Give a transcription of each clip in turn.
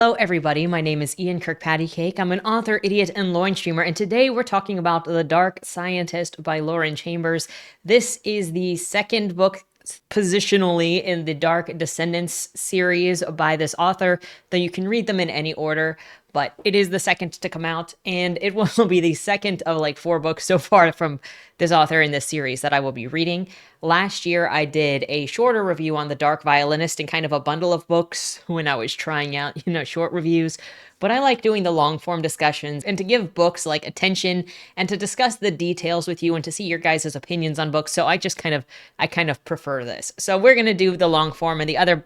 Hello everybody, my name is Ian Kirkpatrick. I'm an author, idiot, and loin streamer, and today we're talking about The Dark Scientist by Lauren Chambers. This is the second book positionally in the Dark Descendants series by this author, though you can read them in any order, but it is the second to come out, and it will be the second of like 4 books so far from this author in this series that I will be reading. Last year, I did a shorter review on The Dark Violinist and kind of a bundle of books when I was trying out, short reviews. But I like doing the long form discussions and to give books like attention and to discuss the details with you and to see your guys' opinions on books. So I kind of prefer this. So we're going to do the long form, and the other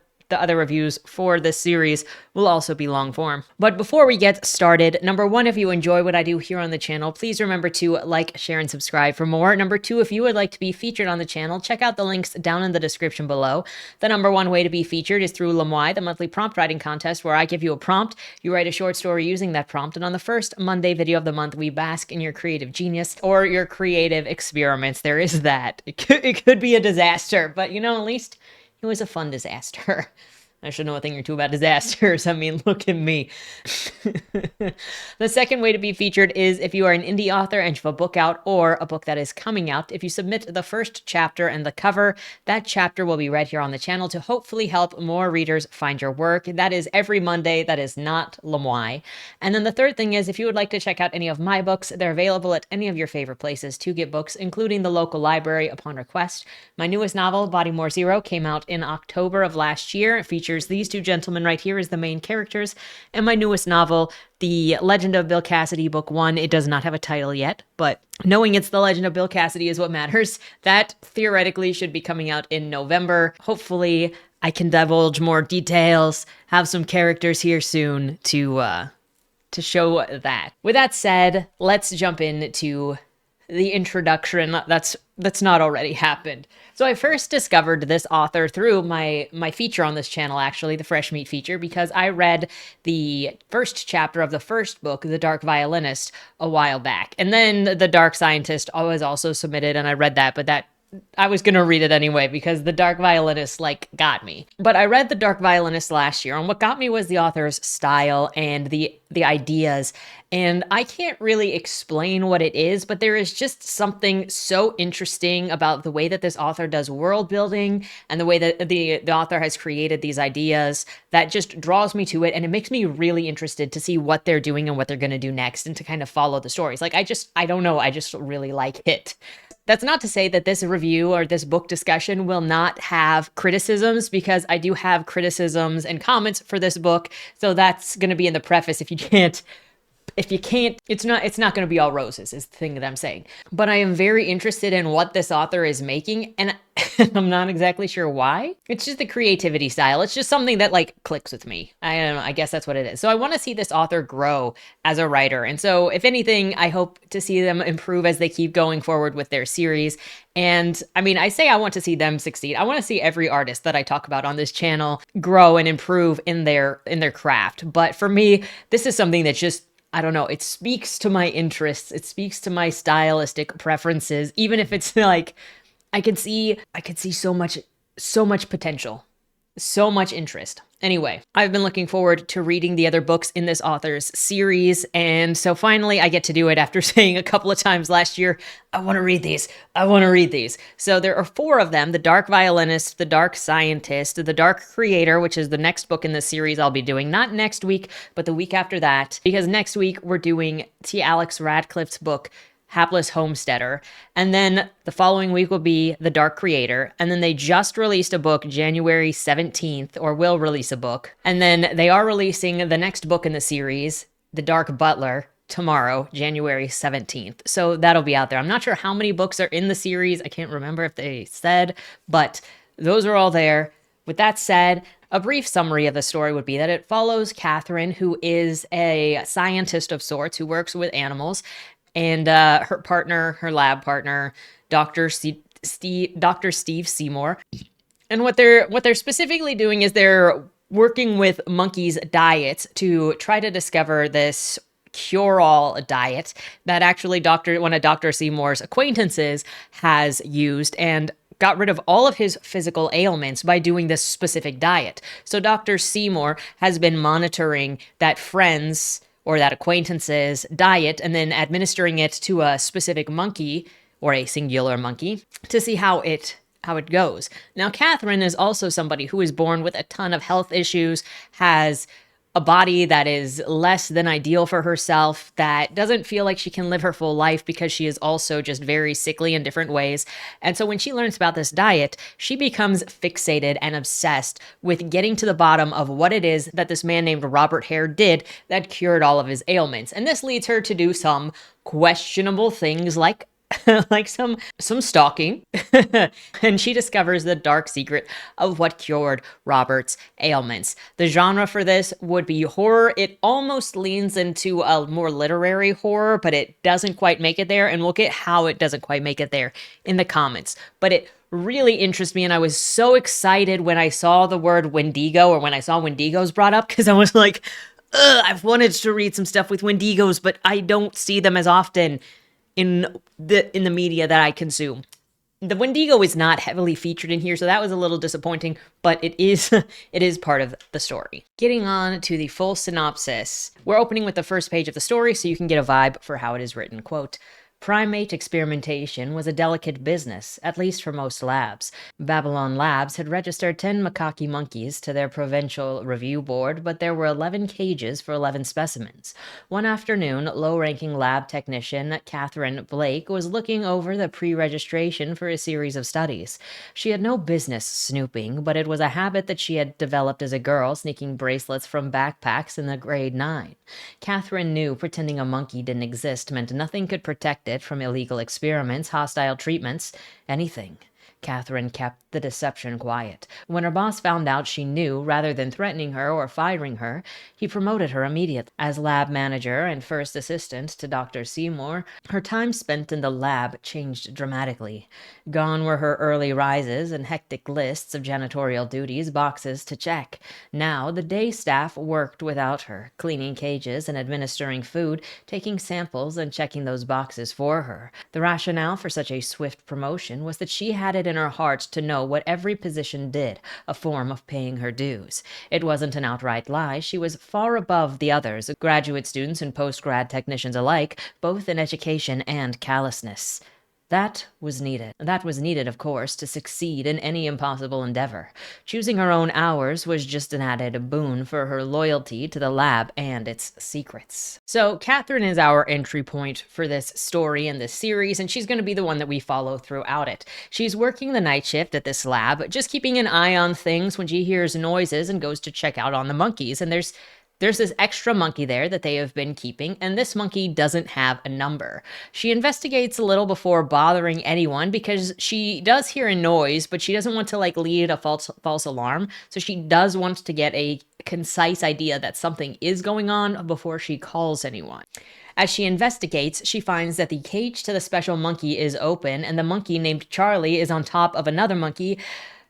reviews for this series will also be long form. But before we get started, number 1, if you enjoy what I do here on the channel, please remember to like, share, and subscribe for more. Number 2, if you would like to be featured on the channel, check out the links down in the description below. The number 1 way to be featured is through Lemoi, the monthly prompt writing contest, where I give you a prompt, you write a short story using that prompt, and on the first Monday video of the month, we bask in your creative genius or your creative experiments. There is that. It could be a disaster, but at least it was a fun disaster. I should know a thing or two about disasters. I mean, look at me. The second way to be featured is if you are an indie author and you have a book out or a book that is coming out. If you submit the first chapter and the cover, that chapter will be read here on the channel to hopefully help more readers find your work. That is every Monday. That is not Lemoi. And then the third thing is if you would like to check out any of my books, they're available at any of your favorite places to get books, including the local library upon request. My newest novel, Body More Zero, came out in October of last year. It features these 2 gentlemen right here as the main characters. And my newest novel, The Legend of Bill Cassidy, Book 1, it does not have a title yet, but knowing it's The Legend of Bill Cassidy is what matters. That theoretically should be coming out in November. Hopefully, I can divulge more details, have some characters here soon to show that. With that said, let's jump into the introduction that's not already happened. So I first discovered this author through my feature on this channel, actually, the Fresh Meat feature, because I read the first chapter of the first book, The Dark Violinist, a while back. And then The Dark Scientist was also submitted, and I read that, but I was going to read it anyway because The Dark Violinist, got me. But I read The Dark Violinist last year, and what got me was the author's style and the ideas. And I can't really explain what it is, but there is just something so interesting about the way that this author does world building and the way that the author has created these ideas that just draws me to it. And it makes me really interested to see what they're doing and what they're going to do next and to kind of follow the stories. I don't know. I just really like it. That's not to say that this review or this book discussion will not have criticisms, because I do have criticisms and comments for this book. So that's going to be in the preface if you can't, it's not going to be all roses is the thing that I'm saying. But I am very interested in what this author is making, and I'm not exactly sure why. It's just the creativity style. It's just something that clicks with me. I don't know. I guess that's what it is. So I want to see this author grow as a writer. And so if anything, I hope to see them improve as they keep going forward with their series. And I mean, I say I want to see them succeed. I want to see every artist that I talk about on this channel grow and improve in their craft. But for me, this is something that just, I don't know, it speaks to my interests. It speaks to my stylistic preferences, even if it's I could see so much potential, so much interest. Anyway, I've been looking forward to reading the other books in this author's series, and so finally I get to do it after saying a couple of times last year, I want to read these. I want to read these. So there are 4 of them: The Dark Violinist, The Dark Scientist, The Dark Creator, which is the next book in the series I'll be doing, not next week, but the week after that, because next week we're doing T. Alex Radcliffe's book, Hapless Homesteader. And then the following week will be The Dark Creator. And then they just released a book January 17th, or will release a book. And then they are releasing the next book in the series, The Dark Butler, tomorrow, January 17th. So that'll be out there. I'm not sure how many books are in the series. I can't remember if they said, but those are all there. With that said, a brief summary of the story would be that it follows Catherine, who is a scientist of sorts who works with animals, and her lab partner, Dr. Steve Seymour. And what they're specifically doing is they're working with monkeys' diets to try to discover this cure-all diet that actually one of Dr. Seymour's acquaintances has used and got rid of all of his physical ailments by doing this specific diet. So Dr. Seymour has been monitoring that friend's or that acquaintance's diet and then administering it to a specific monkey or a singular monkey to see how it goes. Now, Catherine is also somebody who is born with a ton of health issues, has a body that is less than ideal for herself, that doesn't feel like she can live her full life because she is also just very sickly in different ways. And so when she learns about this diet, she becomes fixated and obsessed with getting to the bottom of what it is that this man named Robert Hare did that cured all of his ailments. And this leads her to do some questionable things like like some stalking. And she discovers the dark secret of what cured Robert's ailments. The genre for this would be horror. It almost leans into a more literary horror, but it doesn't quite make it there, and we'll get how it doesn't quite make it there in the comments. But it really interests me, and I was so excited when I saw the word Wendigo, or when I saw Wendigos brought up, because I was like, I've wanted to read some stuff with Wendigos, but I don't see them as often in the media that I consume. The Wendigo is not heavily featured in here, so that was a little disappointing, but it is part of the story. Getting on to the full synopsis, we're opening with the first page of the story so you can get a vibe for how it is written. Quote, primate experimentation was a delicate business, at least for most labs. Babylon Labs had registered 10 macaque monkeys to their provincial review board, but there were 11 cages for 11 specimens. One afternoon, low-ranking lab technician Catherine Blake was looking over the pre-registration for a series of studies. She had no business snooping, but it was a habit that she had developed as a girl, sneaking bracelets from backpacks in the grade 9. Catherine knew pretending a monkey didn't exist meant nothing could protect it from illegal experiments, hostile treatments, anything. Catherine kept the deception quiet. When her boss found out she knew, rather than threatening her or firing her, he promoted her immediately. As lab manager and first assistant to Dr. Seymour, her time spent in the lab changed dramatically. Gone were her early rises and hectic lists of janitorial duties, boxes to check. Now the day staff worked without her, cleaning cages and administering food, taking samples and checking those boxes for her. The rationale for such a swift promotion was that she had it in her heart to know what every position did, a form of paying her dues. It wasn't an outright lie. She was far above the others, graduate students and post-grad technicians alike, both in education and callousness. That was needed. That was needed, of course, to succeed in any impossible endeavor. Choosing her own hours was just an added boon for her loyalty to the lab and its secrets. So Catherine is our entry point for this story and this series, and she's going to be the one that we follow throughout it. She's working the night shift at this lab, just keeping an eye on things when she hears noises and goes to check out on the monkeys, and there's this extra monkey there that they have been keeping, and this monkey doesn't have a number. She investigates a little before bothering anyone because she does hear a noise, but she doesn't want to lead a false alarm. So she does want to get a concise idea that something is going on before she calls anyone. As she investigates, she finds that the cage to the special monkey is open, and the monkey named Charlie is on top of another monkey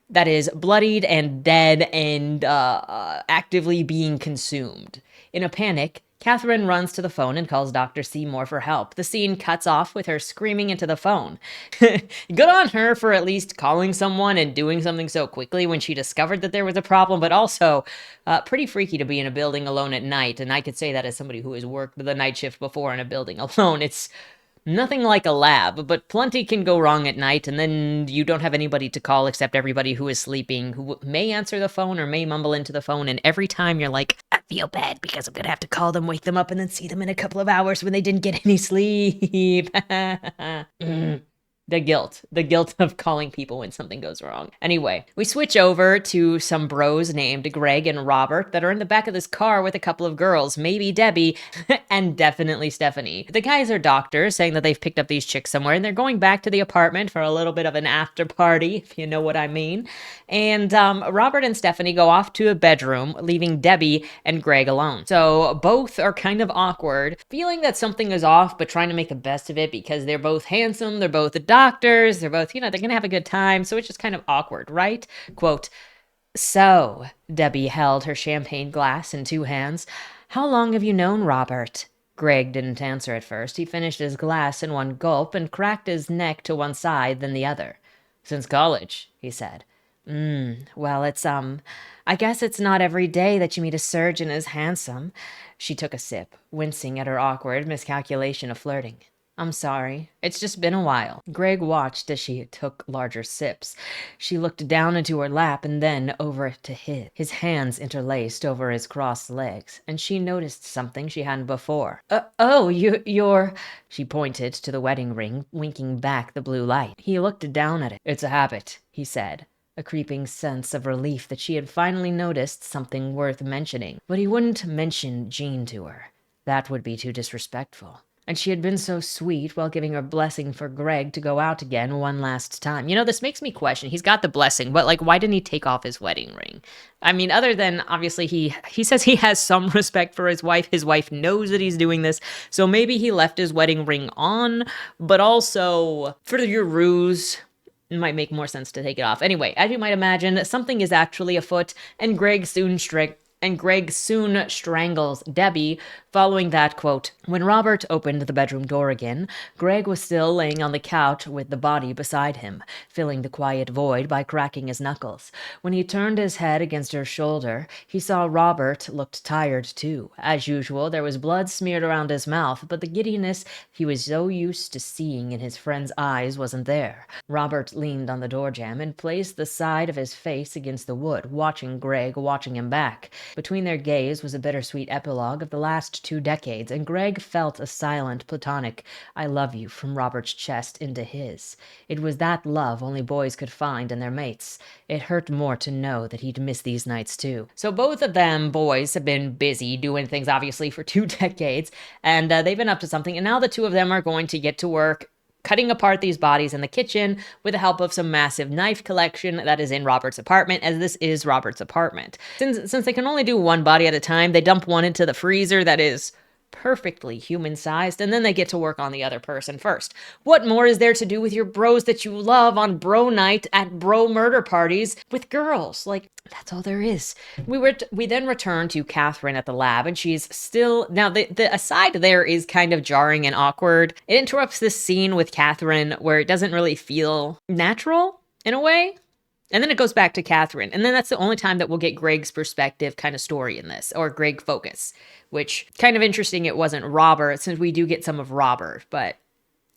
that is bloodied and dead and actively being consumed. In a panic, Catherine runs to the phone and calls Dr. Seymour for help. The scene cuts off with her screaming into the phone. Good on her for at least calling someone and doing something so quickly when she discovered that there was a problem, but also pretty freaky to be in a building alone at night, and I could say that as somebody who has worked the night shift before in a building alone. It's nothing like a lab, but plenty can go wrong at night, and then you don't have anybody to call except everybody who is sleeping, who may answer the phone or may mumble into the phone, and every time you're like, I feel bad because I'm gonna have to call them, wake them up, and then see them in a couple of hours when they didn't get any sleep. The guilt of calling people when something goes wrong. Anyway, we switch over to some bros named Greg and Robert that are in the back of this car with a couple of girls, maybe Debbie, and definitely Stephanie. The guys are doctors, saying that they've picked up these chicks somewhere, and they're going back to the apartment for a little bit of an after party, if you know what I mean. And Robert and Stephanie go off to a bedroom, leaving Debbie and Greg alone. So both are kind of awkward, feeling that something is off, but trying to make the best of it because they're both handsome, they're both doctors, they're both, they're gonna have a good time, so it's just kind of awkward, right? Quote, so, Debbie held her champagne glass in two hands. How long have you known Robert? Greg didn't answer at first. He finished his glass in one gulp and cracked his neck to one side, then the other. Since college, he said. Well, I guess it's not every day that you meet a surgeon as handsome. She took a sip, wincing at her awkward miscalculation of flirting. I'm sorry. It's just been a while. Greg watched as she took larger sips. She looked down into her lap and then over to his hands interlaced over his crossed legs, and she noticed something she hadn't before. You're... She pointed to the wedding ring, winking back the blue light. He looked down at it. It's a habit, he said, a creeping sense of relief that she had finally noticed something worth mentioning. But he wouldn't mention Jean to her. That would be too disrespectful. And she had been so sweet while giving her blessing for Greg to go out again one last time. You know, this makes me question. He's got the blessing, but, like, why didn't he take off his wedding ring? I mean, other than, obviously, he says he has some respect for his wife. His wife knows that he's doing this, so maybe he left his wedding ring on, but also, for your ruse, it might make more sense to take it off. Anyway, as you might imagine, something is actually afoot, and Greg soon strangles Debbie. Following that, quote, when Robert opened the bedroom door again, Greg was still laying on the couch with the body beside him, filling the quiet void by cracking his knuckles. When he turned his head against her shoulder, he saw Robert looked tired too. As usual, there was blood smeared around his mouth, but the giddiness he was so used to seeing in his friend's eyes wasn't there. Robert leaned on the door jamb and placed the side of his face against the wood, watching Greg, watching him back. Between their gaze was a bittersweet epilogue of the last 2 decades, and Greg felt a silent, platonic "I love you" from Robert's chest into his. It was that love only boys could find in their mates. It hurt more to know that he'd miss these nights too. So both of them boys have been busy doing things, obviously, for 2 decades, and they've been up to something, and now the two of them are going to get to work cutting apart these bodies in the kitchen with the help of some massive knife collection that is in Robert's apartment, as this is Robert's apartment. Since they can only do one body at a time, they dump one into the freezer that is perfectly human-sized, and then they get to work on the other person first. What more is there to do with your bros that you love on bro night at bro murder parties with girls? Like, that's all there is. We then return to Catherine at the lab, and she's still... Now, the aside there is kind of jarring and awkward. It interrupts this scene with Catherine where it doesn't really feel natural, in a way. And then it goes back to Catherine. And then that's the only time that we'll get Greg's perspective kind of story in this, or Greg focus, which kind of interesting it wasn't Robert, since we do get some of Robert, but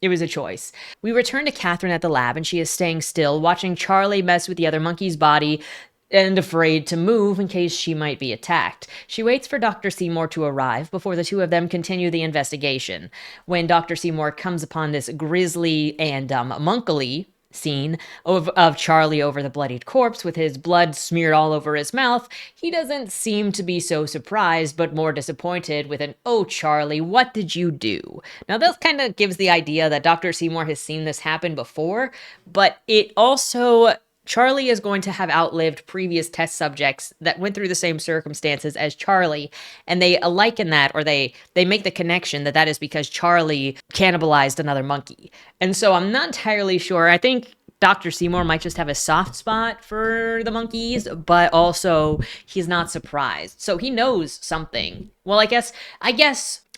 it was a choice. We return to Catherine at the lab, and she is staying still, watching Charlie mess with the other monkey's body and afraid to move in case she might be attacked. She waits for Dr. Seymour to arrive before the two of them continue the investigation. When Dr. Seymour comes upon this grisly and monkily scene of Charlie over the bloodied corpse with his blood smeared all over his mouth, he doesn't seem to be so surprised, but more disappointed with an, "Oh, Charlie, what did you do?" Now, this kind of gives the idea that Dr. Seymour has seen this happen before, but it also... Charlie is going to have outlived previous test subjects that went through the same circumstances as Charlie, and they liken that, or they make the connection that is because Charlie cannibalized another monkey. And so I'm not entirely sure. I think Dr. Seymour might just have a soft spot for the monkeys, but also he's not surprised. So he knows something. Well, I guess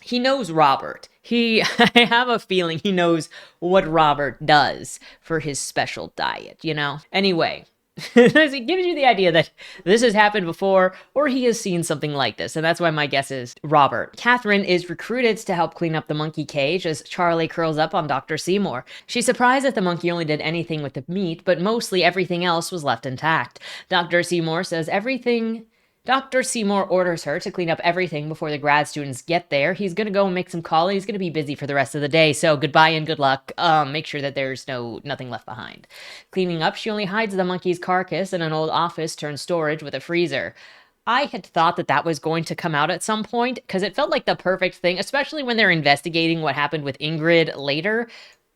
he knows Robert. I have a feeling he knows what Robert does for his special diet, you know? Anyway, it gives you the idea that this has happened before, or he has seen something like this, and that's why my guess is Robert. Catherine is recruited to help clean up the monkey cage as Charlie curls up on Dr. Seymour. She's surprised that the monkey only did anything with the meat, but mostly everything else was left intact. Dr. Seymour orders her to clean up everything before the grad students get there. He's going to go and make some calls. He's going to be busy for the rest of the day, so goodbye and good luck. Make sure that there's nothing left behind. Cleaning up, she only hides the monkey's carcass in an old office turned storage with a freezer. I had thought that was going to come out at some point, because it felt like the perfect thing, especially when they're investigating what happened with Ingrid later.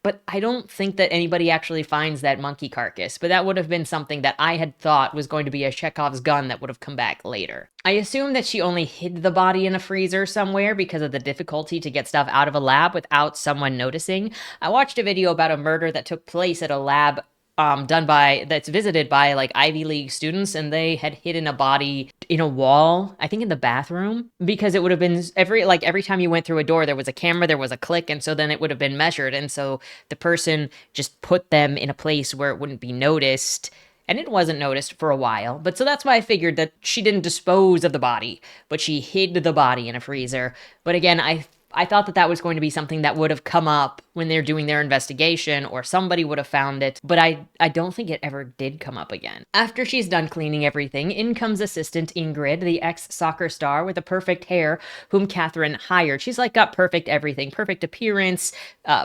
But I don't think that anybody actually finds that monkey carcass. But that would have been something that I had thought was going to be a Chekhov's gun that would have come back later. I assume that she only hid the body in a freezer somewhere because of the difficulty to get stuff out of a lab without someone noticing. I watched a video about a murder that took place at a lab that's visited by like Ivy League students, and they had hidden a body in a wall, I think in the bathroom, because it would have been every time you went through a door, there was a camera, there was a click, and so then it would have been measured. And so the person just put them in a place where it wouldn't be noticed. And it wasn't noticed for a while. But so that's why I figured that she didn't dispose of the body, but she hid the body in a freezer. But again, I thought that that was going to be something that would have come up when they're doing their investigation, or somebody would have found it, but I don't think it ever did come up again. After she's done cleaning everything, in comes assistant Ingrid, the ex-soccer star with the perfect hair, whom Catherine hired. She's like got perfect everything, perfect appearance,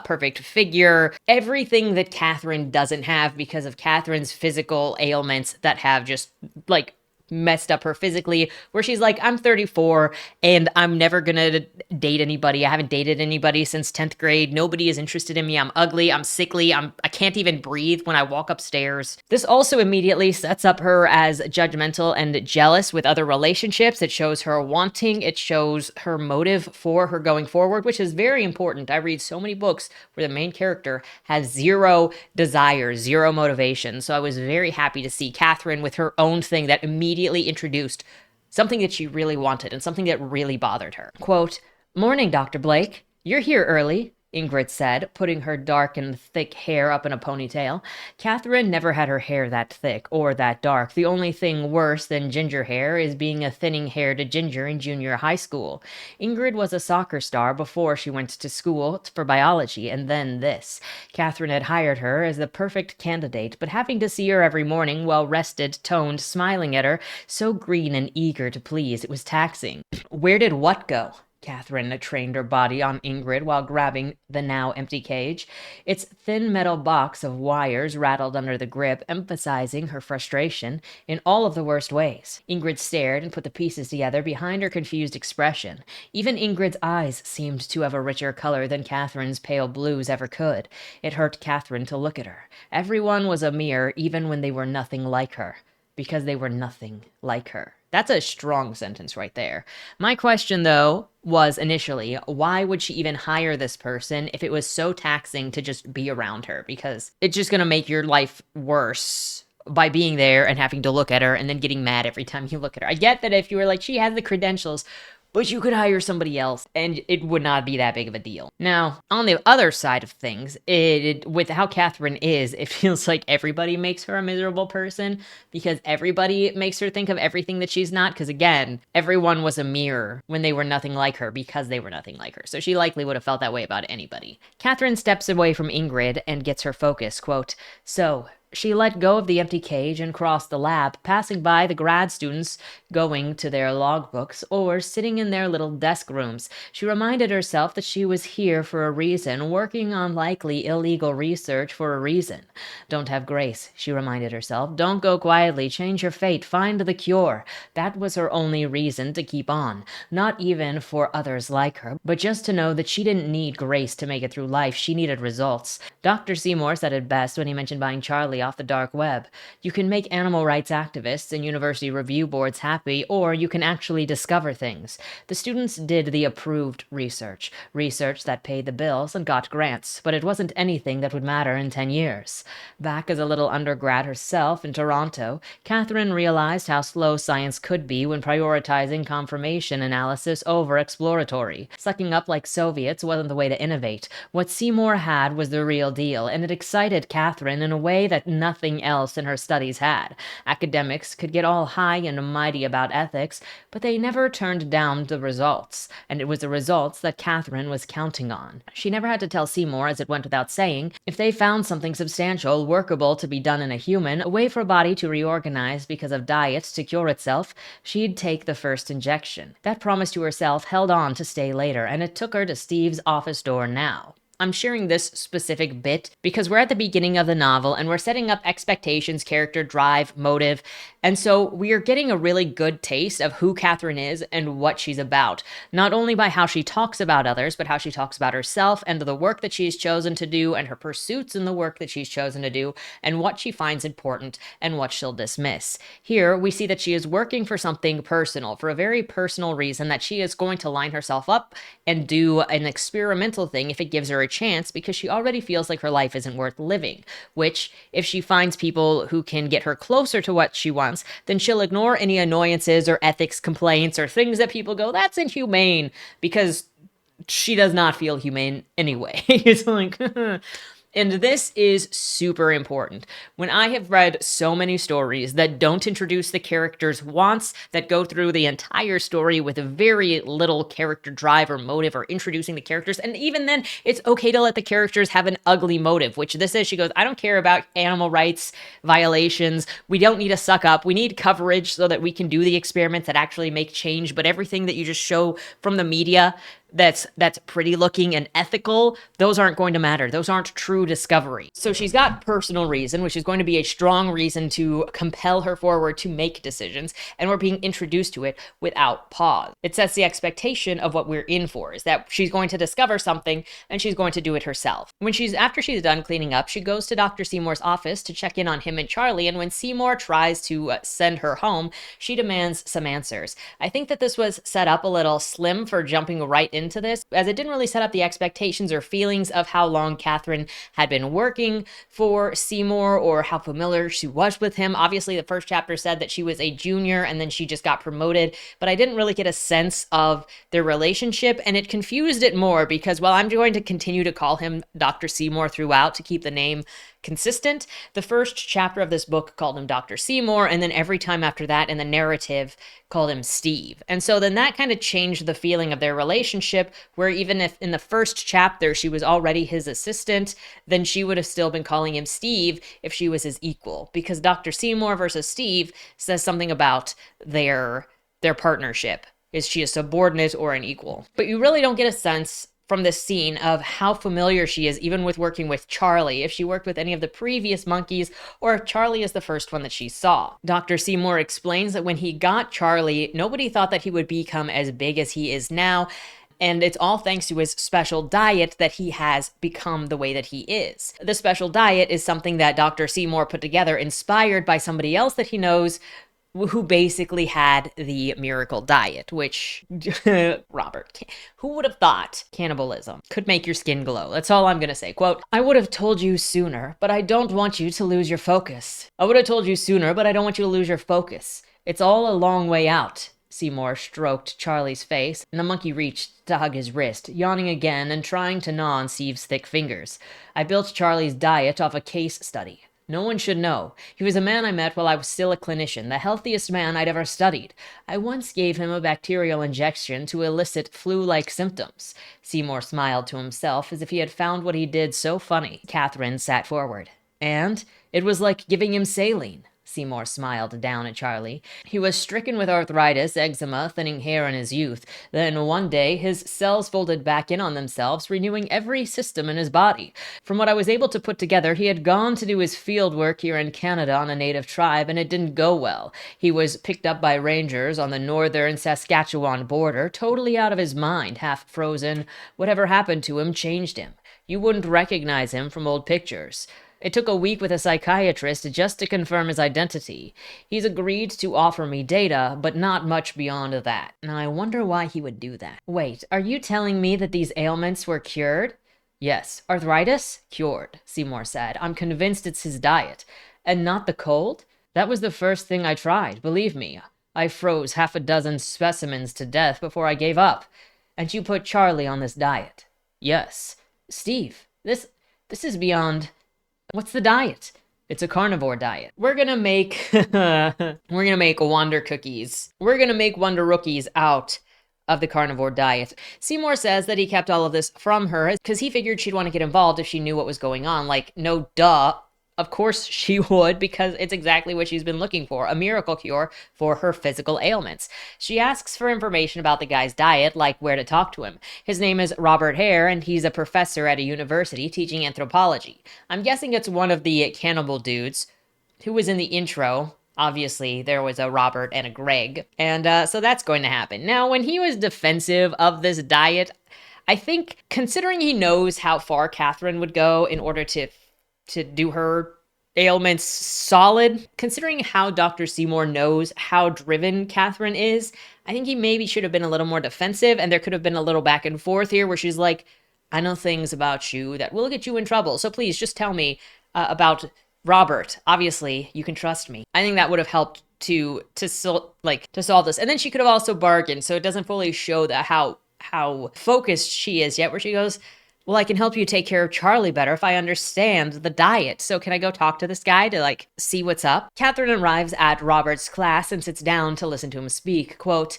perfect figure, everything that Catherine doesn't have because of Catherine's physical ailments that have just like messed up her physically, where she's like, I'm 34 and I'm never gonna date anybody. I haven't dated anybody since 10th grade. Nobody is interested in me. I'm ugly. I'm sickly. I can't even breathe when I walk upstairs. This also immediately sets up her as judgmental and jealous with other relationships. It shows her wanting. It shows her motive for her going forward, which is very important. I read so many books where the main character has zero desire, zero motivation. So I was very happy to see Catherine with her own thing that immediately introduced something that she really wanted and something that really bothered her. Quote, "Morning, Dr. Blake. You're here early," Ingrid said, putting her dark and thick hair up in a ponytail. Catherine never had her hair that thick or that dark. The only thing worse than ginger hair is being a thinning-haired ginger in junior high school. Ingrid was a soccer star before she went to school for biology, and then this. Catherine had hired her as the perfect candidate, but having to see her every morning, well-rested, toned, smiling at her, so green and eager to please, it was taxing. Where did what go? Catherine trained her body on Ingrid while grabbing the now empty cage. Its thin metal box of wires rattled under the grip, emphasizing her frustration in all of the worst ways. Ingrid stared and put the pieces together behind her confused expression. Even Ingrid's eyes seemed to have a richer color than Catherine's pale blues ever could. It hurt Catherine to look at her. Everyone was a mirror, even when they were nothing like her. Because they were nothing like her. That's a strong sentence right there. My question, though, was initially, why would she even hire this person if it was so taxing to just be around her? Because it's just going to make your life worse by being there and having to look at her and then getting mad every time you look at her. I get that if you were like, she has the credentials, but you could hire somebody else and it would not be that big of a deal. Now, on the other side of things, with how Catherine is, it feels like everybody makes her a miserable person because everybody makes her think of everything that she's not. Because again, everyone was a mirror when they were nothing like her because they were nothing like her. So she likely would have felt that way about anybody. Catherine steps away from Ingrid and gets her focus. Quote, "So, she let go of the empty cage and crossed the lab, passing by the grad students going to their logbooks or sitting in their little desk rooms. She reminded herself that she was here for a reason, working on likely illegal research for a reason. Don't have grace, she reminded herself. Don't go quietly, change your fate, find the cure. That was her only reason to keep on. Not even for others like her, but just to know that she didn't need grace to make it through life. She needed results. Dr. Seymour said it best when he mentioned buying Charlie off the dark web. You can make animal rights activists and university review boards happy, or you can actually discover things. The students did the approved research that paid the bills and got grants, but it wasn't anything that would matter in 10 years. Back as a little undergrad herself in Toronto, Catherine realized how slow science could be when prioritizing confirmation analysis over exploratory. Sucking up like Soviets wasn't the way to innovate. What Seymour had was the real deal, and it excited Catherine in a way that nothing else in her studies had. Academics could get all high and mighty about ethics, but they never turned down the results, and it was the results that Catherine was counting on. She never had to tell Seymour, as it went without saying, if they found something substantial, workable to be done in a human, a way for a body to reorganize because of diet to cure itself, she'd take the first injection. That promise to herself held on to stay later, and it took her to Steve's office door now. I'm sharing this specific bit because we're at the beginning of the novel and we're setting up expectations, character, drive, motive, And so we are getting a really good taste of who Catherine is and what she's about, not only by how she talks about others, but how she talks about herself and the work that she's chosen to do and her pursuits in the work that she's chosen to do and what she finds important and what she'll dismiss. Here, we see that she is working for something personal, for a very personal reason, that she is going to line herself up and do an experimental thing if it gives her a chance, because she already feels like her life isn't worth living, which, if she finds people who can get her closer to what she wants, then she'll ignore any annoyances or ethics complaints or things that people go, that's inhumane, because she does not feel humane anyway. It's like, and this is super important. When I have read so many stories that don't introduce the character's wants, that go through the entire story with very little character drive or motive or introducing the characters, and even then, it's okay to let the characters have an ugly motive, which this is. She goes, I don't care about animal rights violations. We don't need to suck up. We need coverage so that we can do the experiments that actually make change, but everything that you just show from the media that's pretty looking and ethical, those aren't going to matter. Those aren't true discovery. So she's got personal reason, which is going to be a strong reason to compel her forward to make decisions, and we're being introduced to it without pause. It sets the expectation of what we're in for, is that she's going to discover something and she's going to do it herself. After she's done cleaning up, she goes to Dr. Seymour's office to check in on him and Charlie, and when Seymour tries to send her home, she demands some answers. I think that this was set up a little slim for jumping right into this, as it didn't really set up the expectations or feelings of how long Catherine had been working for Seymour or how familiar she was with him. Obviously, the first chapter said that she was a junior and then she just got promoted, but I didn't really get a sense of their relationship, and it confused it more because, while I'm going to continue to call him Dr. Seymour throughout to keep the name consistent, the first chapter of this book called him Dr. Seymour, and then every time after that in the narrative called him Steve. And so then that kind of changed the feeling of their relationship, where even if in the first chapter she was already his assistant, then she would have still been calling him Steve if she was his equal, because Dr. Seymour versus Steve says something about their partnership. Is she a subordinate or an equal? But you really don't get a sense from this scene of how familiar she is, even with working with Charlie, if she worked with any of the previous monkeys, or if Charlie is the first one that she saw. Dr. Seymour explains that when he got Charlie, nobody thought that he would become as big as he is now, and it's all thanks to his special diet that he has become the way that he is. The special diet is something that Dr. Seymour put together, inspired by somebody else that he knows, who basically had the miracle diet, which, Robert, who would have thought cannibalism could make your skin glow? That's all I'm going to say. Quote, I would have told you sooner, but I don't want you to lose your focus. I would have told you sooner, but I don't want you to lose your focus. It's all a long way out. Seymour stroked Charlie's face, and the monkey reached to hug his wrist, yawning again and trying to gnaw on Steve's thick fingers. I built Charlie's diet off a case study. No one should know. He was a man I met while I was still a clinician, the healthiest man I'd ever studied. I once gave him a bacterial injection to elicit flu-like symptoms. Seymour smiled to himself as if he had found what he did so funny. Catherine sat forward. And it was like giving him saline. Seymour smiled down at Charlie. He was stricken with arthritis, eczema, thinning hair in his youth. Then one day, his cells folded back in on themselves, renewing every system in his body. From what I was able to put together, he had gone to do his field work here in Canada on a native tribe, and it didn't go well. He was picked up by rangers on the northern Saskatchewan border, totally out of his mind, half frozen. Whatever happened to him changed him. You wouldn't recognize him from old pictures. It took a week with a psychiatrist just to confirm his identity. He's agreed to offer me data, but not much beyond that. Now I wonder why he would do that. Wait, are you telling me that these ailments were cured? Yes. Arthritis? Cured, Seymour said. I'm convinced it's his diet. And not the cold? That was the first thing I tried, believe me. I froze 6 specimens to death before I gave up. And you put Charlie on this diet? Yes. Steve, this is beyond... What's the diet? It's a carnivore diet. We're gonna make Wonder cookies. We're gonna make Wonder Rookies out of the carnivore diet. Seymour says that he kept all of this from her because he figured she'd want to get involved if she knew what was going on. Like, no duh. Of course she would, because it's exactly what she's been looking for, a miracle cure for her physical ailments. She asks for information about the guy's diet, like where to talk to him. His name is Robert Hare, and he's a professor at a university teaching anthropology. I'm guessing it's one of the cannibal dudes who was in the intro. Obviously, there was a Robert and a Greg, and so that's going to happen. Now, when he was defensive of this diet, I think considering he knows how far Catherine would go in order to do her ailments solid, considering how Dr. Seymour knows how driven Catherine is, I think he maybe should have been a little more defensive, and there could have been a little back and forth here where she's like, I know things about you that will get you in trouble, so please just tell me about Robert. Obviously, you can trust me. I think that would have helped to solve this. And then she could have also bargained, so it doesn't fully show that how focused she is yet, where she goes, well, I can help you take care of Charlie better if I understand the diet. So can I go talk to this guy to see what's up? Catherine arrives at Robert's class and sits down to listen to him speak. Quote,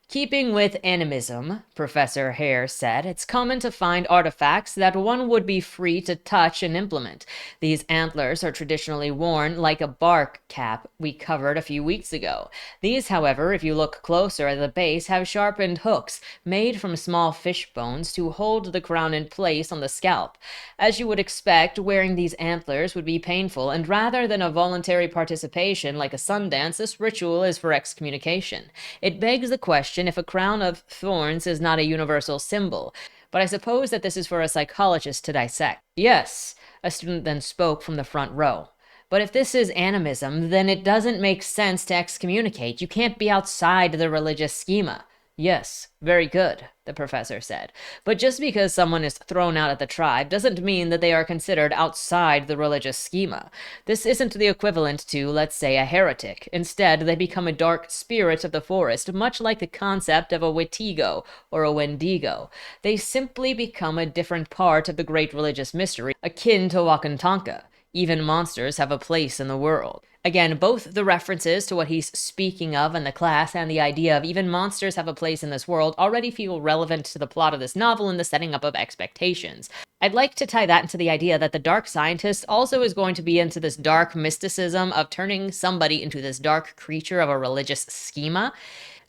keeping with animism, Professor Hare said, it's common to find artifacts that one would be free to touch and implement. These antlers are traditionally worn like a bark cap we covered a few weeks ago. These, however, if you look closer at the base, have sharpened hooks made from small fish bones to hold the crown in place on the scalp. As you would expect, wearing these antlers would be painful, and rather than a voluntary participation like a sun dance, this ritual is for excommunication. It begs the question if a crown of thorns is not a universal symbol, but I suppose that this is for a psychologist to dissect. Yes, a student then spoke from the front row. But if this is animism, then it doesn't make sense to excommunicate. You can't be outside the religious schema. Yes, very good, the professor said. But just because someone is thrown out of the tribe doesn't mean that they are considered outside the religious schema. This isn't the equivalent to, let's say, a heretic. Instead, they become a dark spirit of the forest, much like the concept of a Witigo or a Wendigo. They simply become a different part of the great religious mystery, akin to Wakantanka. Even monsters have a place in the world. Again, both the references to what he's speaking of in the class and the idea of even monsters have a place in this world already feel relevant to the plot of this novel and the setting up of expectations. I'd like to tie that into the idea that the dark scientist also is going to be into this dark mysticism of turning somebody into this dark creature of a religious schema.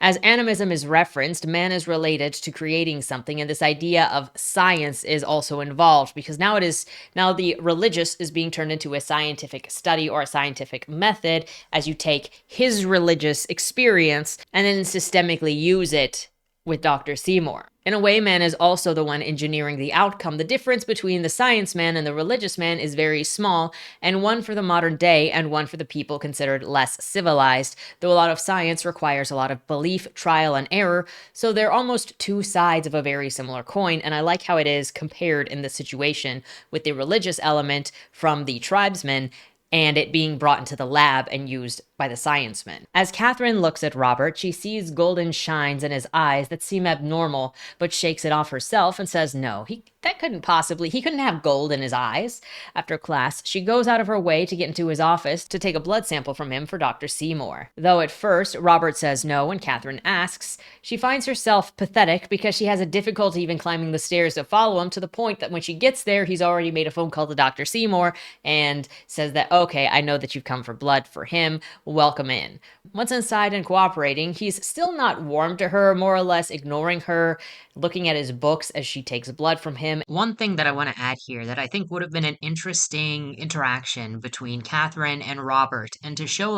As animism is referenced, man is related to creating something, and this idea of science is also involved because now the religious is being turned into a scientific study or a scientific method as you take his religious experience and then systemically use it with Dr. Seymour. In a way, man is also the one engineering the outcome. The difference between the science man and the religious man is very small, and one for the modern day and one for the people considered less civilized, though a lot of science requires a lot of belief, trial, and error, so they're almost two sides of a very similar coin, and I like how it is compared in this situation with the religious element from the tribesmen and it being brought into the lab and used by the sciencemen. As Catherine looks at Robert, she sees golden shines in his eyes that seem abnormal, but shakes it off herself and says no, he couldn't have gold in his eyes. After class, she goes out of her way to get into his office to take a blood sample from him for Dr. Seymour. Though at first, Robert says no when Catherine asks, she finds herself pathetic because she has a difficulty even climbing the stairs to follow him, to the point that when she gets there, he's already made a phone call to Dr. Seymour and says that, okay, I know that you've come for blood for him. Welcome in. Once inside and cooperating, he's still not warm to her, more or less ignoring her, looking at his books as she takes blood from him. One thing that I want to add here that I think would have been an interesting interaction between Catherine and Robert, and to show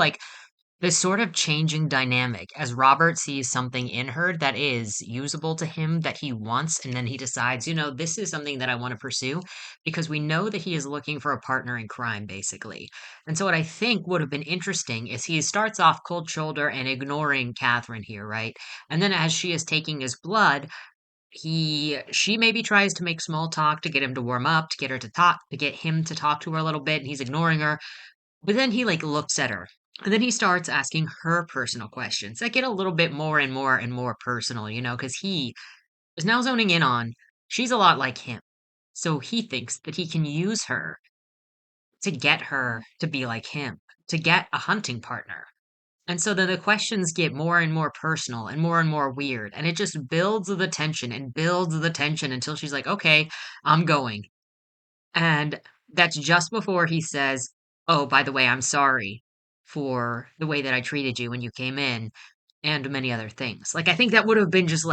this sort of changing dynamic as Robert sees something in her that is usable to him that he wants, and then he decides, this is something that I want to pursue because we know that he is looking for a partner in crime, basically. And so, what I think would have been interesting is he starts off cold shoulder and ignoring Catherine here, right? And then as she is taking his blood, she maybe tries to make small talk to get him to warm up, to get her to talk, to get him to talk to her a little bit, and he's ignoring her. But then he looks at her. And then he starts asking her personal questions that get a little bit more and more and more personal, because he is now zoning in on she's a lot like him. So he thinks that he can use her to get her to be like him, to get a hunting partner. And so then the questions get more and more personal and more weird. And it just builds the tension and builds the tension until she's like, okay, I'm going. And that's just before he says, "Oh, by the way, I'm sorry for the way that I treated you when you came in," and many other things. I think that would have been just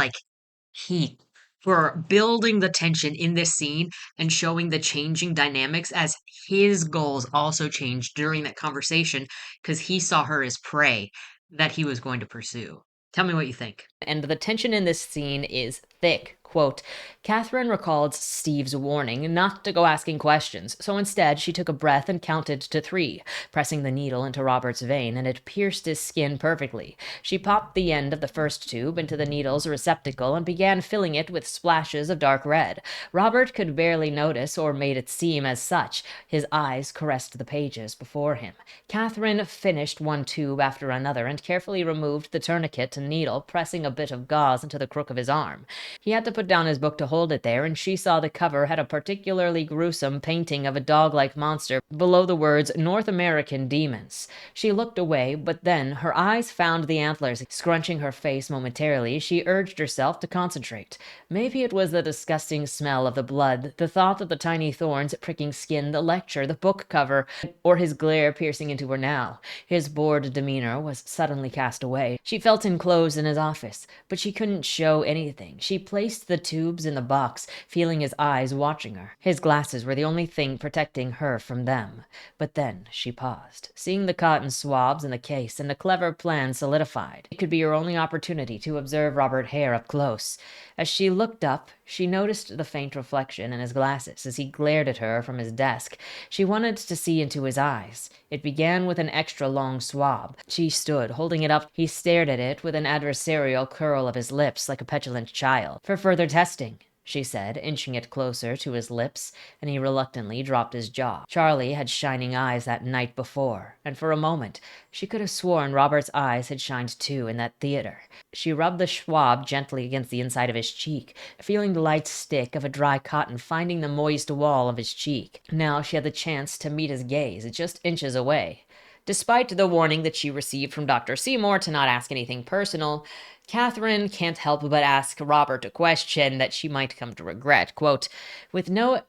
heat. for building the tension in this scene and showing the changing dynamics as his goals also changed during that conversation because he saw her as prey that he was going to pursue. Tell me what you think. And the tension in this scene is thick. Quote, Catherine recalled Steve's warning not to go asking questions, so instead she took a breath and counted to 3, pressing the needle into Robert's vein, and it pierced his skin perfectly. She popped the end of the first tube into the needle's receptacle and began filling it with splashes of dark red. Robert could barely notice, or made it seem as such. His eyes caressed the pages before him. Catherine finished one tube after another and carefully removed the tourniquet and needle, pressing a bit of gauze into the crook of his arm. He had to put down his book to hold it there, and she saw the cover had a particularly gruesome painting of a dog-like monster below the words North American Demons. She looked away, but then her eyes found the antlers. Scrunching her face momentarily, she urged herself to concentrate. Maybe it was the disgusting smell of the blood, the thought of the tiny thorns pricking skin, the lecture, the book cover, or his glare piercing into her now. His bored demeanor was suddenly cast away. She felt enclosed in his office, but she couldn't show anything. She placed the tubes in the box, feeling his eyes watching her. His glasses were the only thing protecting her from them. But then she paused, seeing the cotton swabs in the case, and a clever plan solidified. It could be her only opportunity to observe Robert Hare up close. As she looked up, she noticed the faint reflection in his glasses as he glared at her from his desk. She wanted to see into his eyes. It began with an extra long swab. She stood, holding it up. He stared at it with an adversarial curl of his lips like a petulant child. For further testing, she said, inching it closer to his lips, and he reluctantly dropped his jaw. Charlie had shining eyes that night before, and for a moment she could have sworn Robert's eyes had shined too in that theater. She rubbed the swab gently against the inside of his cheek, feeling the light stick of a dry cotton finding the moist wall of his cheek. Now she had the chance to meet his gaze, just inches away. Despite the warning that she received from Dr. Seymour to not ask anything personal, Catherine can't help but ask Robert a question that she might come to regret. Quote, with no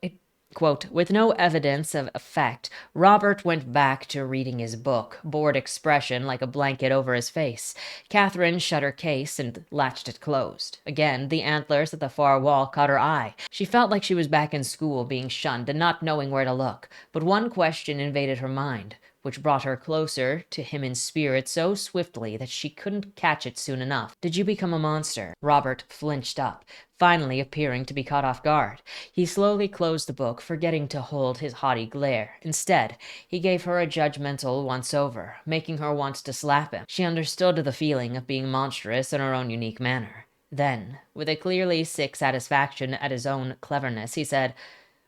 evidence of effect, Robert went back to reading his book, bored expression like a blanket over his face. Catherine shut her case and latched it closed. Again, the antlers at the far wall caught her eye. She felt like she was back in school, being shunned and not knowing where to look. But one question invaded her mind, which brought her closer to him in spirit so swiftly that she couldn't catch it soon enough. Did you become a monster? Robert flinched up, finally appearing to be caught off guard. He slowly closed the book, forgetting to hold his haughty glare. Instead, he gave her a judgmental once-over, making her want to slap him. She understood the feeling of being monstrous in her own unique manner. Then, with a clearly sick satisfaction at his own cleverness, he said,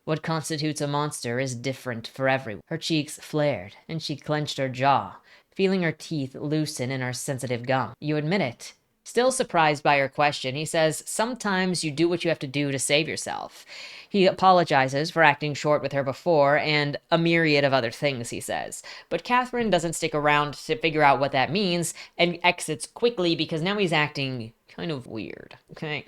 what constitutes a monster is different for everyone. Her cheeks flared, and she clenched her jaw, feeling her teeth loosen in her sensitive gum. You admit it. Still surprised by her question, he says, sometimes you do what you have to do to save yourself. He apologizes for acting short with her before, and a myriad of other things, he says. But Catherine doesn't stick around to figure out what that means, and exits quickly because now he's acting kind of weird. Okay?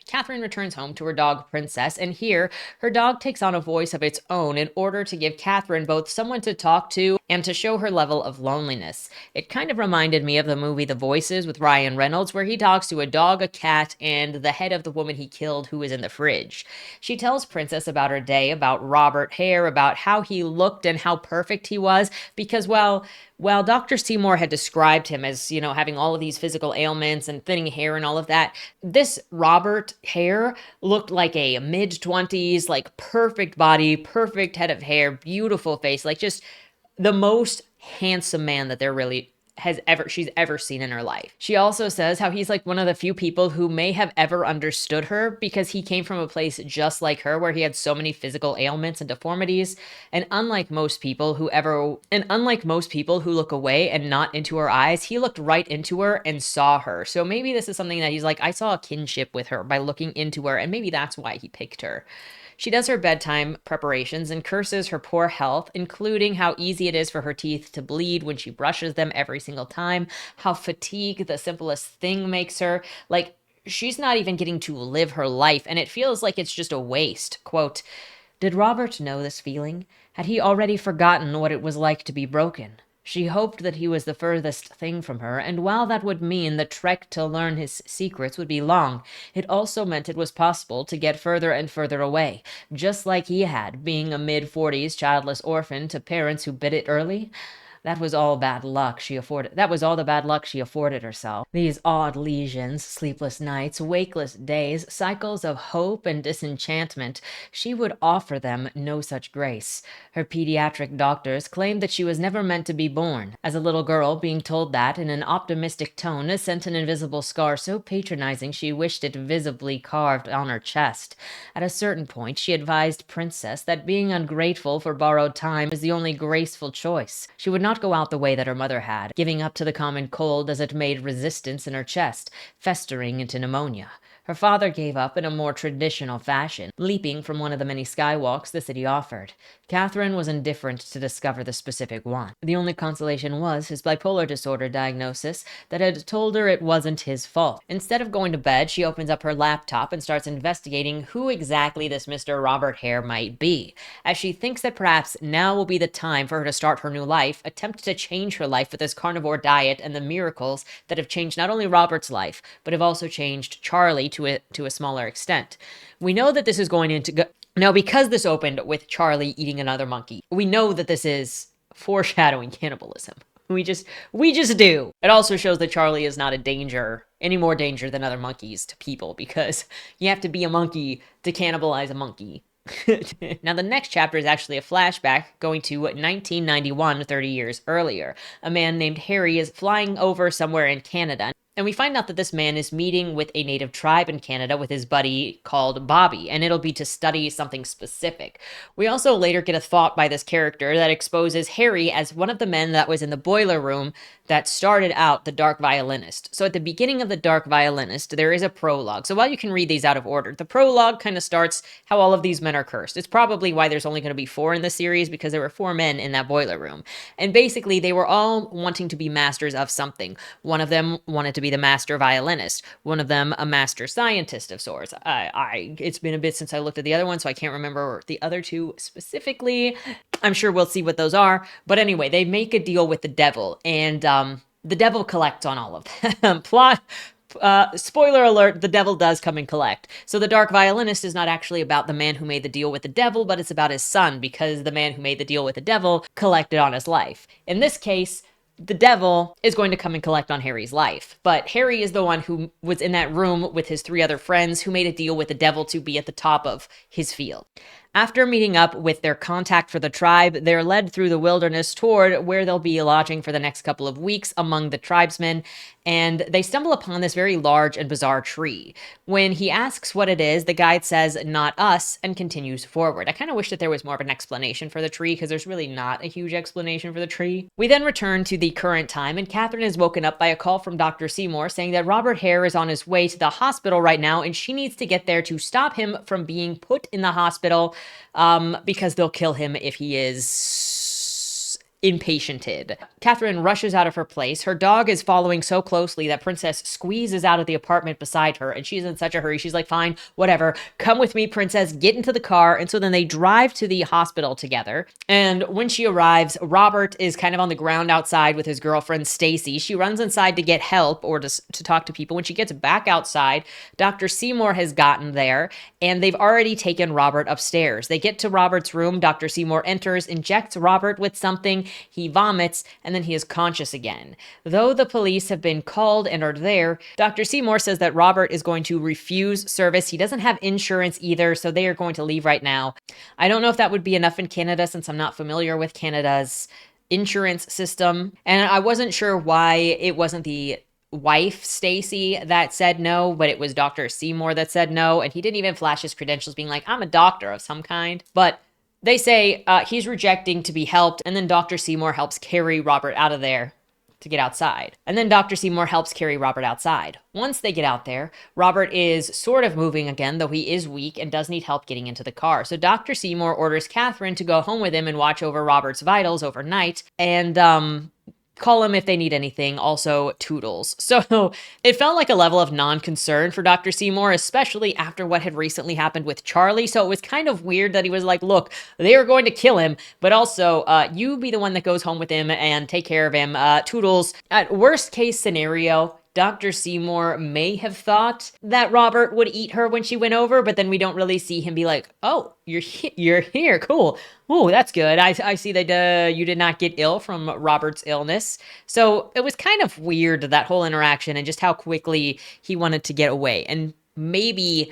Catherine returns home to her dog, Princess, and here, her dog takes on a voice of its own in order to give Catherine both someone to talk to and to show her level of loneliness. It kind of reminded me of the movie The Voices with Ryan Reynolds, where he talks to a dog, a cat, and the head of the woman he killed who is in the fridge. She tells Princess about her day, about Robert Hare, about how he looked and how perfect he was, because, well, while Dr. Seymour had described him as, having all of these physical ailments and thinning hair and all of that, this Robert Hare looked like a mid-20s, like perfect body, perfect head of hair, beautiful face, like just the most handsome man that she's ever seen in her life. She also says how he's like one of the few people who may have ever understood her because he came from a place just like her where he had so many physical ailments and deformities. And unlike most people who look away and not into her eyes, he looked right into her and saw her. So maybe this is something that he's like, I saw a kinship with her by looking into her, and maybe that's why he picked her. She does her bedtime preparations and curses her poor health, including how easy it is for her teeth to bleed when she brushes them every single time, how fatigue, the simplest thing, makes her. Like, she's not even getting to live her life, and it feels like it's just a waste. Quote, did Robert know this feeling? Had he already forgotten what it was like to be broken? She hoped that he was the furthest thing from her, and while that would mean the trek to learn his secrets would be long, it also meant it was possible to get further and further away, just like he had, being a mid-40s childless orphan to parents who bit it early. That was all bad luck she afforded. That was all the bad luck she afforded herself. These odd lesions, sleepless nights, wakeless days, cycles of hope and disenchantment, she would offer them no such grace. Her pediatric doctors claimed that she was never meant to be born. As a little girl, being told that in an optimistic tone sent an invisible scar so patronizing she wished it visibly carved on her chest. At a certain point, she advised Princess that being ungrateful for borrowed time is the only graceful choice. She would not go out the way that her mother had, giving up to the common cold as it made resistance in her chest, festering into pneumonia. Her father gave up in a more traditional fashion, leaping from one of the many skywalks the city offered. Catherine was indifferent to discover the specific one. The only consolation was his bipolar disorder diagnosis that had told her it wasn't his fault. Instead of going to bed, she opens up her laptop and starts investigating who exactly this Mr. Robert Hare might be. As she thinks that perhaps now will be the time for her to start her new life, attempt to change her life with this carnivore diet and the miracles that have changed not only Robert's life, but have also changed Charlie to a smaller extent. We know that this is going into now, because this opened with Charlie eating another monkey, we know that this is foreshadowing cannibalism. We just do. It also shows that Charlie is not a danger, any more danger than other monkeys to people, because you have to be a monkey to cannibalize a monkey. Now, the next chapter is actually a flashback going to 1991, 30 years earlier. A man named Harry is flying over somewhere in Canada, and we find out that this man is meeting with a native tribe in Canada with his buddy called Bobby, and it'll be to study something specific. We also later get a thought by this character that exposes Harry as one of the men that was in the boiler room that started out the Dark Violinist. So at the beginning of the Dark Violinist, there is a prologue. So while you can read these out of order, the prologue kind of starts how all of these men are cursed. It's probably why there's only going to be 4 in the series, because there were 4 men in that boiler room. And basically, they were all wanting to be masters of something. One of them wanted to be the master violinist, one of them a master scientist of sorts. It's been a bit since I looked at the other one, so I can't remember the other 2 specifically. I'm sure we'll see what those are. But anyway, they make a deal with the devil, and the devil collects on all of them. Spoiler alert, the devil does come and collect. So the Dark Violinist is not actually about the man who made the deal with the devil, but it's about his son, because the man who made the deal with the devil collected on his life. In this case, the devil is going to come and collect on Harry's life. But Harry is the one who was in that room with his 3 other friends who made a deal with the devil to be at the top of his field. After meeting up with their contact for the tribe, they're led through the wilderness toward where they'll be lodging for the next couple of weeks among the tribesmen, and they stumble upon this very large and bizarre tree. When he asks what it is, the guide says, "Not us," and continues forward. I kind of wish that there was more of an explanation for the tree, because there's really not a huge explanation for the tree. We then return to the current time, and Catherine is woken up by a call from Dr. Seymour saying that Robert Hare is on his way to the hospital right now, and she needs to get there to stop him from being put in the hospital, because they'll kill him if he is impatiented. Catherine rushes out of her place. Her dog is following so closely that Princess squeezes out of the apartment beside her, and she's in such a hurry. She's like, "Fine, whatever. Come with me, Princess. Get into the car." And so then they drive to the hospital together. And when she arrives, Robert is kind of on the ground outside with his girlfriend, Stacy. She runs inside to get help or to talk to people. When she gets back outside, Dr. Seymour has gotten there, and they've already taken Robert upstairs. They get to Robert's room. Dr. Seymour enters, injects Robert with something. He vomits, and then he is conscious again. Though the police have been called and are there, Dr. Seymour says that Robert is going to refuse service. He doesn't have insurance either, so they are going to leave right now. I don't know if that would be enough in Canada, since I'm not familiar with Canada's insurance system, and I wasn't sure why it wasn't the wife, Stacy, that said no, but it was Dr. Seymour that said no, and he didn't even flash his credentials being like, "I'm a doctor of some kind." But they say he's rejecting to be helped, and then Dr. Seymour helps carry Robert out of there to get outside. And then Dr. Seymour helps carry Robert outside. Once they get out there, Robert is sort of moving again, though he is weak and does need help getting into the car. So Dr. Seymour orders Catherine to go home with him and watch over Robert's vitals overnight. And call him if they need anything. Also, Toodles. So it felt like a level of non-concern for Dr. Seymour, especially after what had recently happened with Charlie. So it was kind of weird that he was like, look, they are going to kill him, but also you be the one that goes home with him and take care of him. Toodles. At worst case scenario, Dr. Seymour may have thought that Robert would eat her when she went over, but then we don't really see him be like, oh, you're here, cool. Oh, that's good. I see that you did not get ill from Robert's illness. So it was kind of weird, that whole interaction, and just how quickly he wanted to get away. And maybe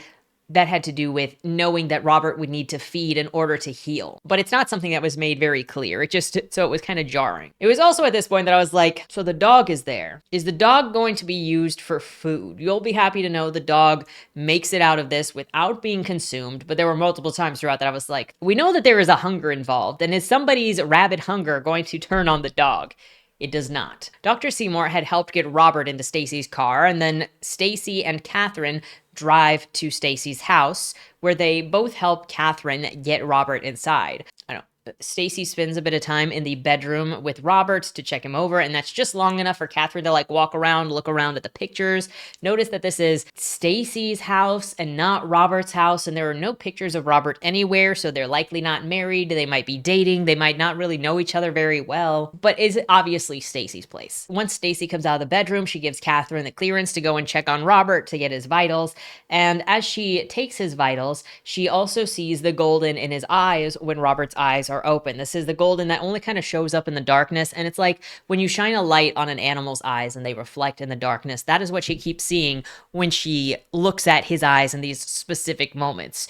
that had to do with knowing that Robert would need to feed in order to heal. But it's not something that was made very clear. So it was kind of jarring. It was also at this point that I was like, so the dog is there. Is the dog going to be used for food? You'll be happy to know the dog makes it out of this without being consumed. But there were multiple times throughout that I was like, we know that there is a hunger involved. And is somebody's rabid hunger going to turn on the dog? It does not. Dr. Seymour had helped get Robert into Stacy's car, and then Stacy and Catherine drive to Stacy's house, where they both help Catherine get Robert inside. I don't know. Stacy spends a bit of time in the bedroom with Robert to check him over, and that's just long enough for Catherine to walk around, look around at the pictures. Notice that this is Stacy's house and not Robert's house, and there are no pictures of Robert anywhere, so they're likely not married. They might be dating. They might not really know each other very well, but it's obviously Stacy's place. Once Stacy comes out of the bedroom, she gives Catherine the clearance to go and check on Robert to get his vitals, and as she takes his vitals, she also sees the golden in his eyes when Robert's eyes are open. This is the golden that only kind of shows up in the darkness, and it's like when you shine a light on an animal's eyes and they reflect in the darkness. That is what she keeps seeing when she looks at his eyes in these specific moments.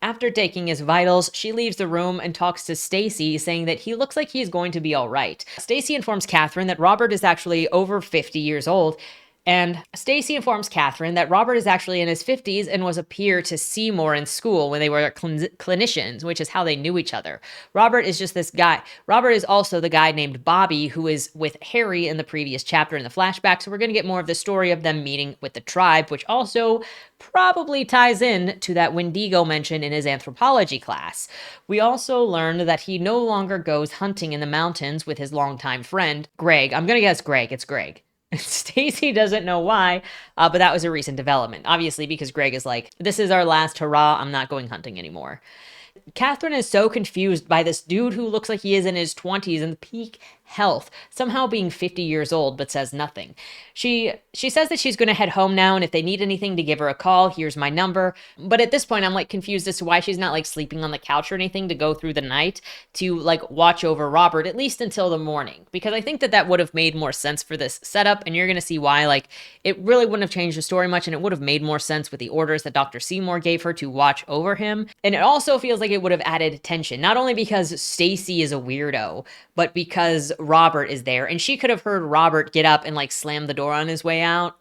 After taking his vitals, she leaves the room and talks to Stacy, saying that he looks like he's going to be all right. Stacy informs Catherine that Robert is actually over 50 years old. And Stacy informs Catherine that Robert is actually in his 50s and was a peer to Seymour in school when they were clinicians, which is how they knew each other. Robert is just this guy. Robert is also the guy named Bobby who is with Harry in the previous chapter in the flashback. So we're going to get more of the story of them meeting with the tribe, which also probably ties in to that Wendigo mentioned in his anthropology class. We also learned that he no longer goes hunting in the mountains with his longtime friend, Greg. I'm going to guess Greg. It's Greg. Stacy doesn't know why, but that was a recent development. Obviously, because Greg is like, this is our last hurrah, I'm not going hunting anymore. Catherine is so confused by this dude who looks like he is in his 20s and peak health, somehow being 50 years old, but says nothing. She says that she's going to head home now, and if they need anything to give her a call, here's my number. But at this point, I'm confused as to why she's not sleeping on the couch or anything to go through the night to watch over Robert, at least until the morning. Because I think that would have made more sense for this setup, and you're going to see why, it really wouldn't have changed the story much, and it would have made more sense with the orders that Dr. Seymour gave her to watch over him. And it also feels like it would have added tension, not only because Stacy is a weirdo, but because Robert is there, and she could have heard Robert get up and slam the door on his way out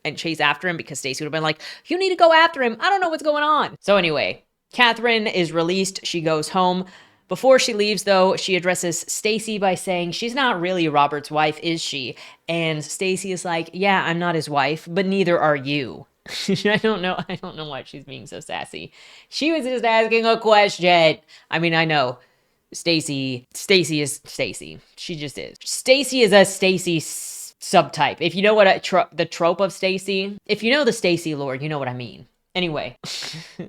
and chase after him, because Stacy would have been like, you need to go after him. I don't know what's going on. So anyway, Catherine is released. She goes home. Before she leaves, though, she addresses Stacy by saying she's not really Robert's wife, is she? And Stacy is like, yeah, I'm not his wife, but neither are you. I don't know why she's being so sassy. She was just asking a question. I mean, I know. Stacy is Stacy. She just is. Stacy is a Stacy subtype. If you know what the trope of Stacy, if you know the Stacy lore, you know what I mean. Anyway,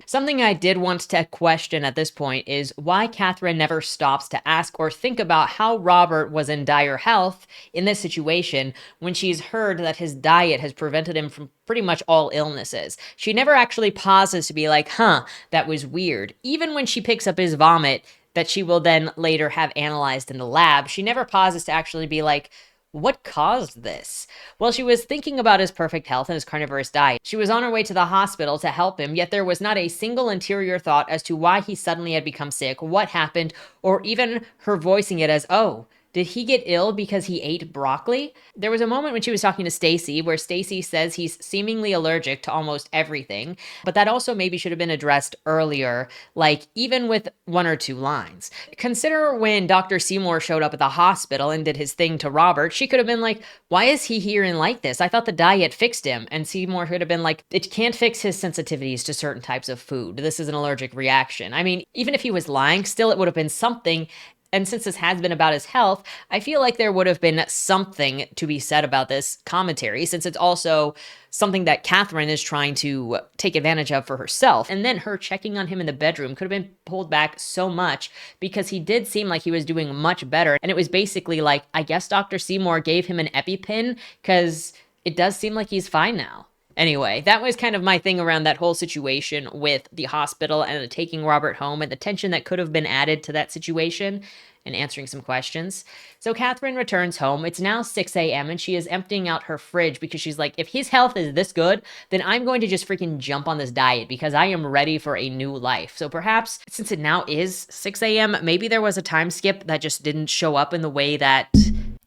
something I did want to question at this point is why Catherine never stops to ask or think about how Robert was in dire health in this situation when she's heard that his diet has prevented him from pretty much all illnesses. She never actually pauses to be like, that was weird. Even when she picks up his vomit that she will then later have analyzed in the lab, she never pauses to actually be like, what caused this? Well, she was thinking about his perfect health and his carnivorous diet. She was on her way to the hospital to help him, yet there was not a single interior thought as to why he suddenly had become sick, what happened, or even her voicing it as, oh, did he get ill because he ate broccoli? There was a moment when she was talking to Stacy where Stacy says he's seemingly allergic to almost everything, but that also maybe should have been addressed earlier, even with one or two lines. Consider when Dr. Seymour showed up at the hospital and did his thing to Robert, she could have been like, why is he here and like this? I thought the diet fixed him. And Seymour could have been like, it can't fix his sensitivities to certain types of food. This is an allergic reaction. I mean, even if he was lying, still it would have been something. And since this has been about his health, I feel like there would have been something to be said about this commentary, since it's also something that Catherine is trying to take advantage of for herself. And then her checking on him in the bedroom could have been pulled back so much because he did seem like he was doing much better. And it was basically like, I guess Dr. Seymour gave him an EpiPen because it does seem like he's fine now. Anyway, that was kind of my thing around that whole situation with the hospital and taking Robert home and the tension that could have been added to that situation and answering some questions. So Catherine returns home. It's now 6 a.m. and she is emptying out her fridge because she's like, if his health is this good, then I'm going to just freaking jump on this diet because I am ready for a new life. So perhaps since it now is 6 a.m., maybe there was a time skip that just didn't show up in the way that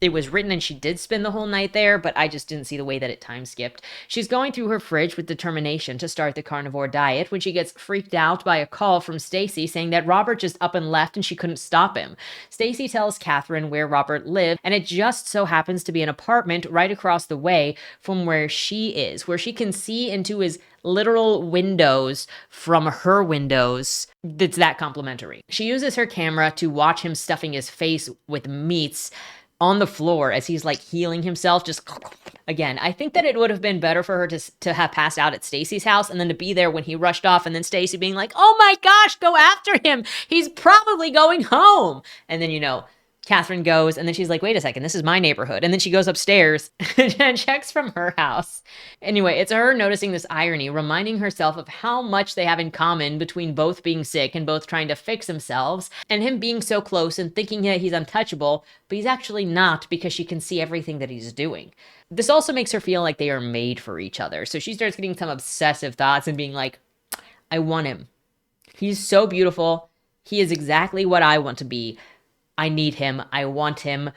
it was written, and she did spend the whole night there, but I just didn't see the way that it time skipped. She's going through her fridge with determination to start the carnivore diet when she gets freaked out by a call from Stacy saying that Robert just up and left and she couldn't stop him. Stacy tells Catherine where Robert lived, and it just so happens to be an apartment right across the way from where she is, where she can see into his literal windows from her windows. It's that complimentary. She uses her camera to watch him stuffing his face with meats on the floor as he's like healing himself. Just again, I think that it would have been better for her to have passed out at Stacy's house and then to be there when he rushed off, and then Stacy being like, oh my gosh, go after him, he's probably going home. And then, Catherine goes, and then she's like, wait a second, this is my neighborhood. And then she goes upstairs and checks from her house. Anyway, it's her noticing this irony, reminding herself of how much they have in common between both being sick and both trying to fix themselves, and him being so close and thinking that he's untouchable, but he's actually not because she can see everything that he's doing. This also makes her feel like they are made for each other. So she starts getting some obsessive thoughts and being like, I want him. He's so beautiful. He is exactly what I want to be. I need him. I want him.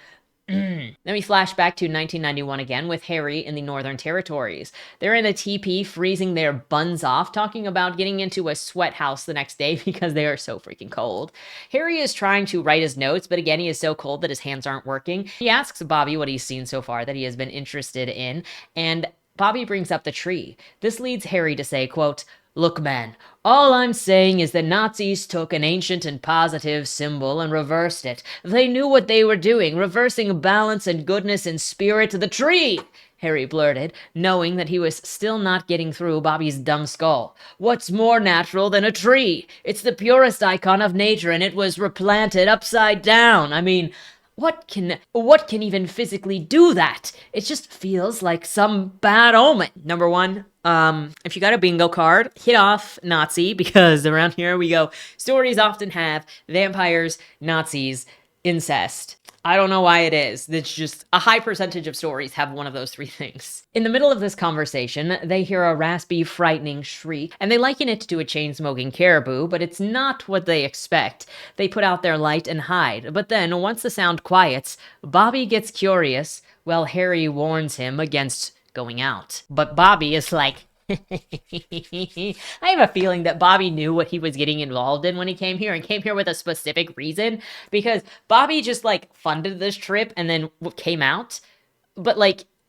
Then we flash back to 1991 again with Harry in the Northern Territories. They're in a teepee freezing their buns off, talking about getting into a sweat house the next day because they are so freaking cold. Harry is trying to write his notes, but again, he is so cold that his hands aren't working. He asks Bobby what he's seen so far that he has been interested in, and Bobby brings up the tree. This leads Harry to say, quote, look, man, all I'm saying is the Nazis took an ancient and positive symbol and reversed it. They knew what they were doing, reversing balance and goodness and spirit to the tree, Harry blurted, knowing that he was still not getting through Bobby's dumb skull. What's more natural than a tree? It's the purest icon of nature, and it was replanted upside down. I mean, what can even physically do that? It just feels like some bad omen. Number one, if you got a bingo card, hit off Nazi, because around here we go. Stories often have vampires, Nazis, incest. I don't know why it is. It's just a high percentage of stories have one of those three things. In the middle of this conversation, they hear a raspy, frightening shriek, and they liken it to a chain-smoking caribou, but it's not what they expect. They put out their light and hide, but then, once the sound quiets, Bobby gets curious, while Harry warns him against going out. But Bobby is like, I have a feeling that Bobby knew what he was getting involved in when he came here, and came here with a specific reason, because Bobby just funded this trip and then came out, but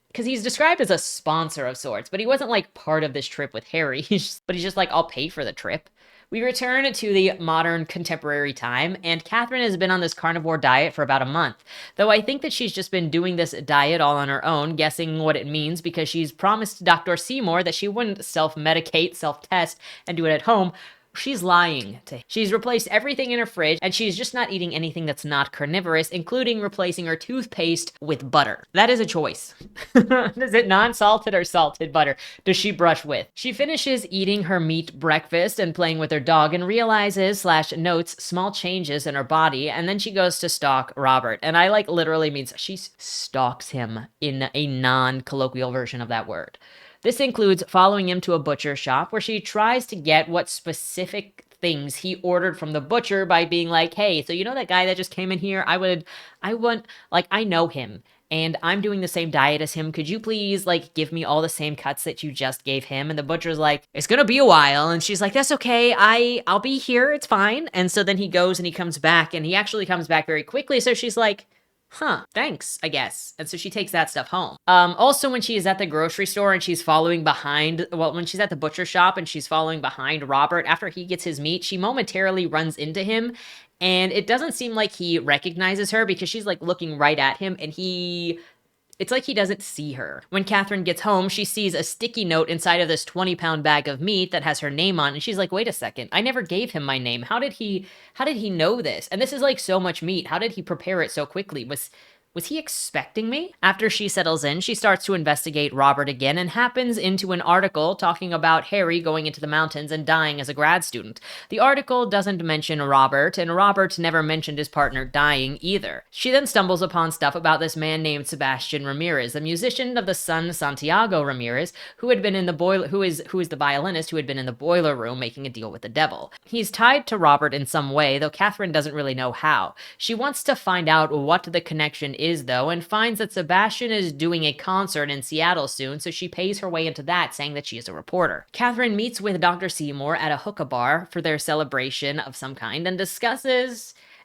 because he's described as a sponsor of sorts, but he wasn't part of this trip with Harry. But he's just like, I'll pay for the trip. We return to the modern contemporary time, and Catherine has been on this carnivore diet for about a month, though I think that she's just been doing this diet all on her own, guessing what it means because she's promised Dr. Seymour that she wouldn't self-medicate, self-test, and do it at home. She's lying to him. She's replaced everything in her fridge, and she's just not eating anything that's not carnivorous, including replacing her toothpaste with butter. That is a choice. Is it non-salted or salted butter does she brush with? She finishes eating her meat breakfast and playing with her dog and realizes / notes small changes in her body, and then she goes to stalk Robert. And I literally means she stalks him in a non-colloquial version of that word. This includes following him to a butcher shop where she tries to get what specific things he ordered from the butcher by being like, hey, so you know that guy that just came in here? I know him and I'm doing the same diet as him. Could you please give me all the same cuts that you just gave him? And the butcher's like, it's going to be a while. And she's like, that's okay. I'll be here. It's fine. And so then he goes and he comes back, and he actually comes back very quickly. So she's like, thanks, I guess. And so she takes that stuff home. Also, when she is at the grocery store and she's following behind, when she's at the butcher shop and she's following behind Robert after he gets his meat, she momentarily runs into him And it doesn't seem like he recognizes her because she's like looking right at him, and it's like he doesn't see her. When Catherine gets home, she sees a sticky note inside of this 20-pound bag of meat that has her name on, and she's like, wait a second, I never gave him my name. How did he know this? And this is like so much meat. How did he prepare it so quickly? Was he expecting me? After she settles in, she starts to investigate Robert again and happens into an article talking about Harry going into the mountains and dying as a grad student. The article doesn't mention Robert, and Robert never mentioned his partner dying either. She then stumbles upon stuff about this man named Sebastian Ramirez, the musician of the son Santiago Ramirez, who is the violinist who had been in the boiler room making a deal with the devil. He's tied to Robert in some way, though Catherine doesn't really know how. She wants to find out what the connection is, though, and finds that Sebastian is doing a concert in Seattle soon, so she pays her way into that, saying that she is a reporter. Catherine meets with Dr. Seymour at a hookah bar for their celebration of some kind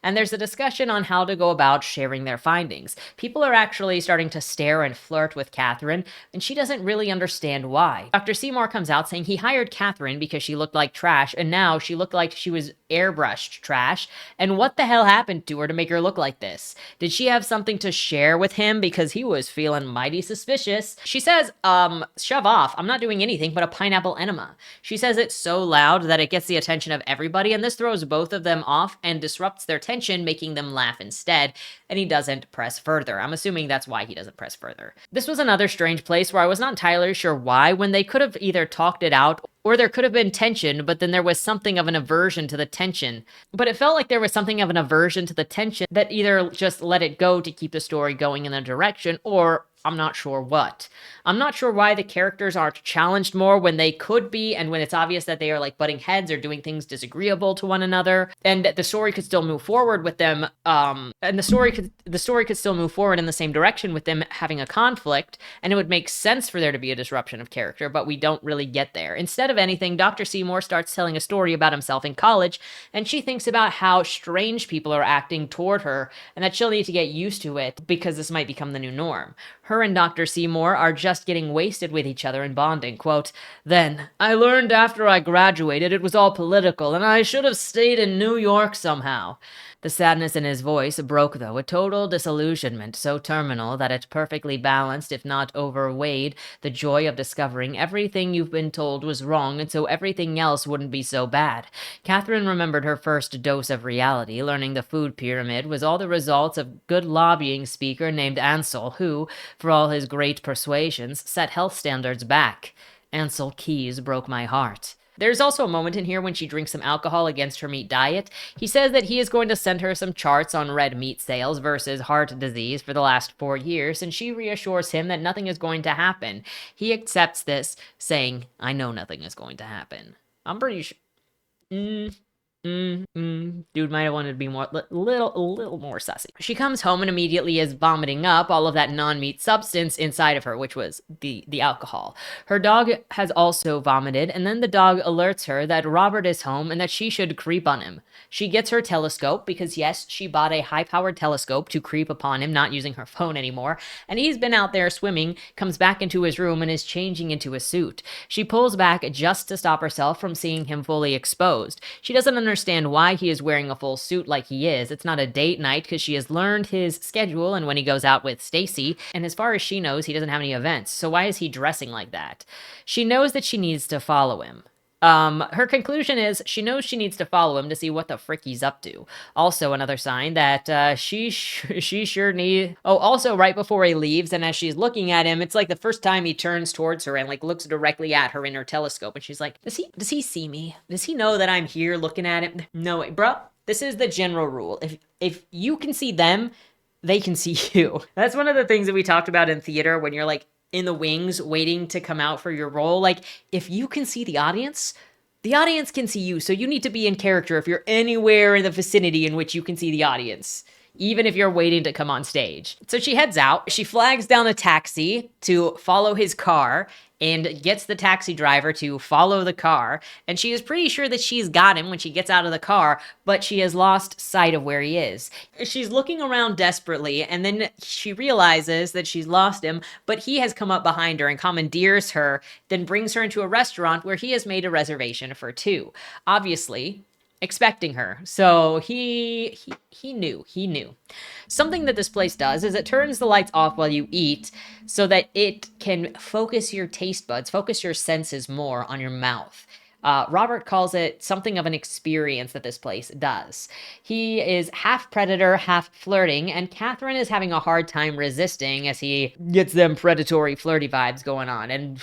and there's a discussion on how to go about sharing their findings. People are actually starting to stare and flirt with Catherine, and she doesn't really understand why. Dr. Seymour comes out saying he hired Catherine because she looked like trash, and now she looked like she was airbrushed trash, and what the hell happened to her to make her look like this? Did she have something to share with him because he was feeling mighty suspicious? She says, shove off, I'm not doing anything but a pineapple enema. She says it so loud that it gets the attention of everybody, and this throws both of them off and disrupts their tension, making them laugh instead, and he doesn't press further. I'm assuming that's why he doesn't press further. This was another strange place where I was not entirely sure why, when they could have either talked it out or there could have been tension, but then there was something of an aversion to the tension. But it felt like there was something of an aversion to the tension that either just let it go to keep the story going in a direction, or I'm not sure what. I'm not sure why the characters aren't challenged more when they could be, and when it's obvious that they are like butting heads or doing things disagreeable to one another, and that the story could still move forward with them, and the story could still move forward in the same direction with them having a conflict, and it would make sense for there to be a disruption of character, but we don't really get there. Instead of anything, Dr. Seymour starts telling a story about himself in college, and she thinks about how strange people are acting toward her, and that she'll need to get used to it because this might become the new norm. Her and Dr. Seymour are just getting wasted with each other and bonding. Quote, "Then, I learned after I graduated it was all political, and I should have stayed in New York somehow." The sadness in his voice broke, though, a total disillusionment so terminal that it perfectly balanced, if not overweighed, the joy of discovering everything you've been told was wrong, and so everything else wouldn't be so bad. Catherine remembered her first dose of reality, learning the food pyramid was all the results of a good lobbying speaker named Ansel, who, for all his great persuasions, set health standards back. Ansel Keys broke my heart. There's also a moment in here when she drinks some alcohol against her meat diet. He says that he is going to send her some charts on red meat sales versus heart disease for the last 4 years, and she reassures him that nothing is going to happen. He accepts this, saying, "I know nothing is going to happen." I'm pretty sure. Dude might have wanted to be more, a little more sussy. She comes home and immediately is vomiting up all of that non-meat substance inside of her, which was the alcohol. Her dog has also vomited, and then the dog alerts her that Robert is home and that she should creep on him. She gets her telescope because, yes, she bought a high-powered telescope to creep upon him, not using her phone anymore, and he's been out there swimming, comes back into his room, and is changing into a suit. She pulls back just to stop herself from seeing him fully exposed. She doesn't understand why he is wearing a full suit like he is. It's not a date night because she has learned his schedule and when he goes out with Stacy, and as far as she knows, he doesn't have any events, so why is he dressing like that? She knows that she needs to follow him. Her conclusion is she knows she needs to follow him to see what the frick he's up to. Also, another sign that she sure need. Oh, also right before he leaves, and as she's looking at him, it's like the first time he turns towards her and like looks directly at her in her telescope, and she's like, "Does he see me? Does he know that I'm here looking at him?" No way, bro. This is the general rule. If you can see them, they can see you. That's one of the things that we talked about in theater when you're like in the wings waiting to come out for your role. Like, if you can see the audience can see you. So you need to be in character if you're anywhere in the vicinity in which you can see the audience, even if you're waiting to come on stage. So she heads out. She flags down a taxi to follow his car and gets the taxi driver to follow the car. And she is pretty sure that she's got him when she gets out of the car, but she has lost sight of where he is. She's looking around desperately, and then she realizes that she's lost him, but he has come up behind her and commandeers her, then brings her into a restaurant where he has made a reservation for 2. Obviously, expecting her. So he knew. Something that this place does is it turns the lights off while you eat so that it can focus your taste buds, focus your senses more on your mouth. Robert calls it something of an experience that this place does. He is half predator, half flirting, and Catherine is having a hard time resisting as he gets them predatory, flirty vibes going on. And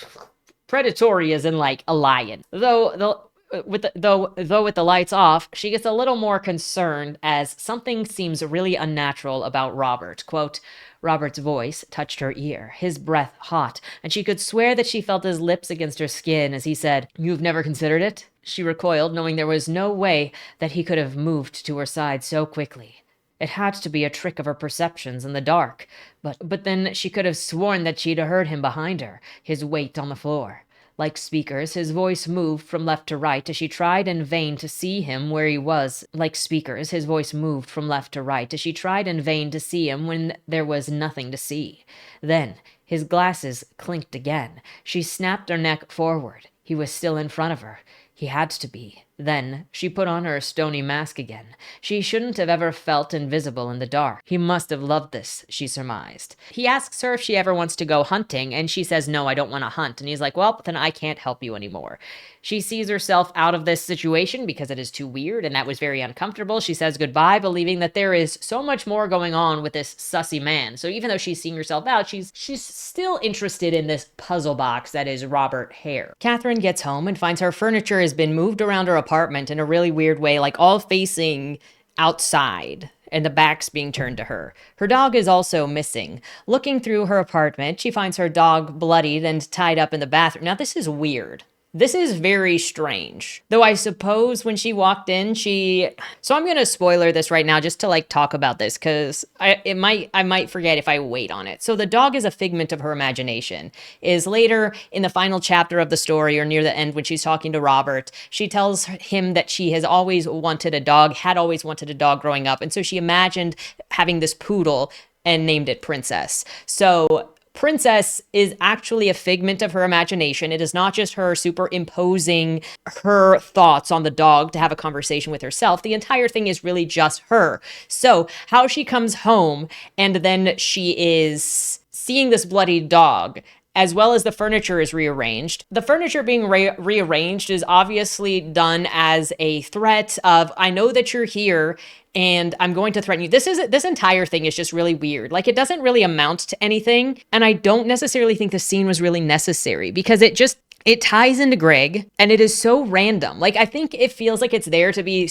predatory is in like a lion. Though with the lights off, she gets a little more concerned as something seems really unnatural about Robert. Quote, Robert's voice touched her ear, his breath hot, and she could swear that she felt his lips against her skin as he said, "You've never considered it?" She recoiled, knowing there was no way that he could have moved to her side so quickly. It had to be a trick of her perceptions in the dark, but then she could have sworn that she'd heard him behind her, his weight on the floor. Like speakers, his voice moved from left to right as she tried in vain to see him where he was. Like speakers, his voice moved from left to right as she tried in vain to see him when there was nothing to see. Then, his glasses clinked again. She snapped her neck forward. He was still in front of her. He had to be. Then she put on her stony mask again. She shouldn't have ever felt invisible in the dark. He must have loved this, she surmised. He asks her if she ever wants to go hunting, and she says, no, I don't want to hunt. And he's like, well, then I can't help you anymore. She sees herself out of this situation because it is too weird, and that was very uncomfortable. She says goodbye, believing that there is so much more going on with this sussy man. So even though she's seeing herself out, she's still interested in this puzzle box that is Robert Hare. Catherine gets home and finds her furniture has been moved around her apartment in a really weird way, like all facing outside, and the back's being turned to her. Her dog is also missing. Looking through her apartment, she finds her dog bloodied and tied up in the bathroom. Now, this is weird. This is very strange. Though I suppose when she walked in, So I'm going to spoiler this right now just to like talk about this because I might forget if I wait on it. So the dog is a figment of her imagination. Is later in the final chapter of the story or near the end when she's talking to Robert, she tells him that she has always wanted a dog, had always wanted a dog growing up. And so she imagined having this poodle and named it Princess. So Princess is actually a figment of her imagination. It is not just her superimposing her thoughts on the dog to have a conversation with herself. The entire thing is really just her. So how she comes home and then she is seeing this bloody dog, as well as the furniture is rearranged. The furniture being rearranged is obviously done as a threat of, I know that you're here and I'm going to threaten you. This entire thing is just really weird. Like, it doesn't really amount to anything. And I don't necessarily think the scene was really necessary because it ties into Greg and it is so random. Like, I think it feels like it's there to be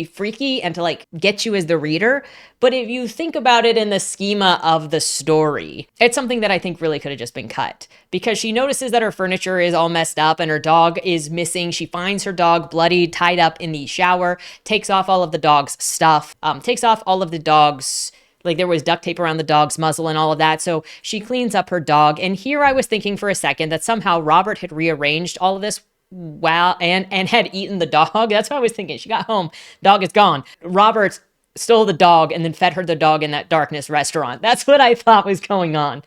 freaky and to like get you as the reader. But if you think about it in the schema of the story, it's something that I think really could have just been cut because she notices that her furniture is all messed up and her dog is missing. She finds her dog bloodied, tied up in the shower, takes off all of the dog's stuff, takes off all of the dog's, like there was duct tape around the dog's muzzle and all of that. So she cleans up her dog. And here I was thinking for a second that somehow Robert had rearranged all of this. Wow. And had eaten the dog. That's what I was thinking. She got home. Dog is gone. Robert stole the dog and then fed her the dog in that darkness restaurant. That's what I thought was going on.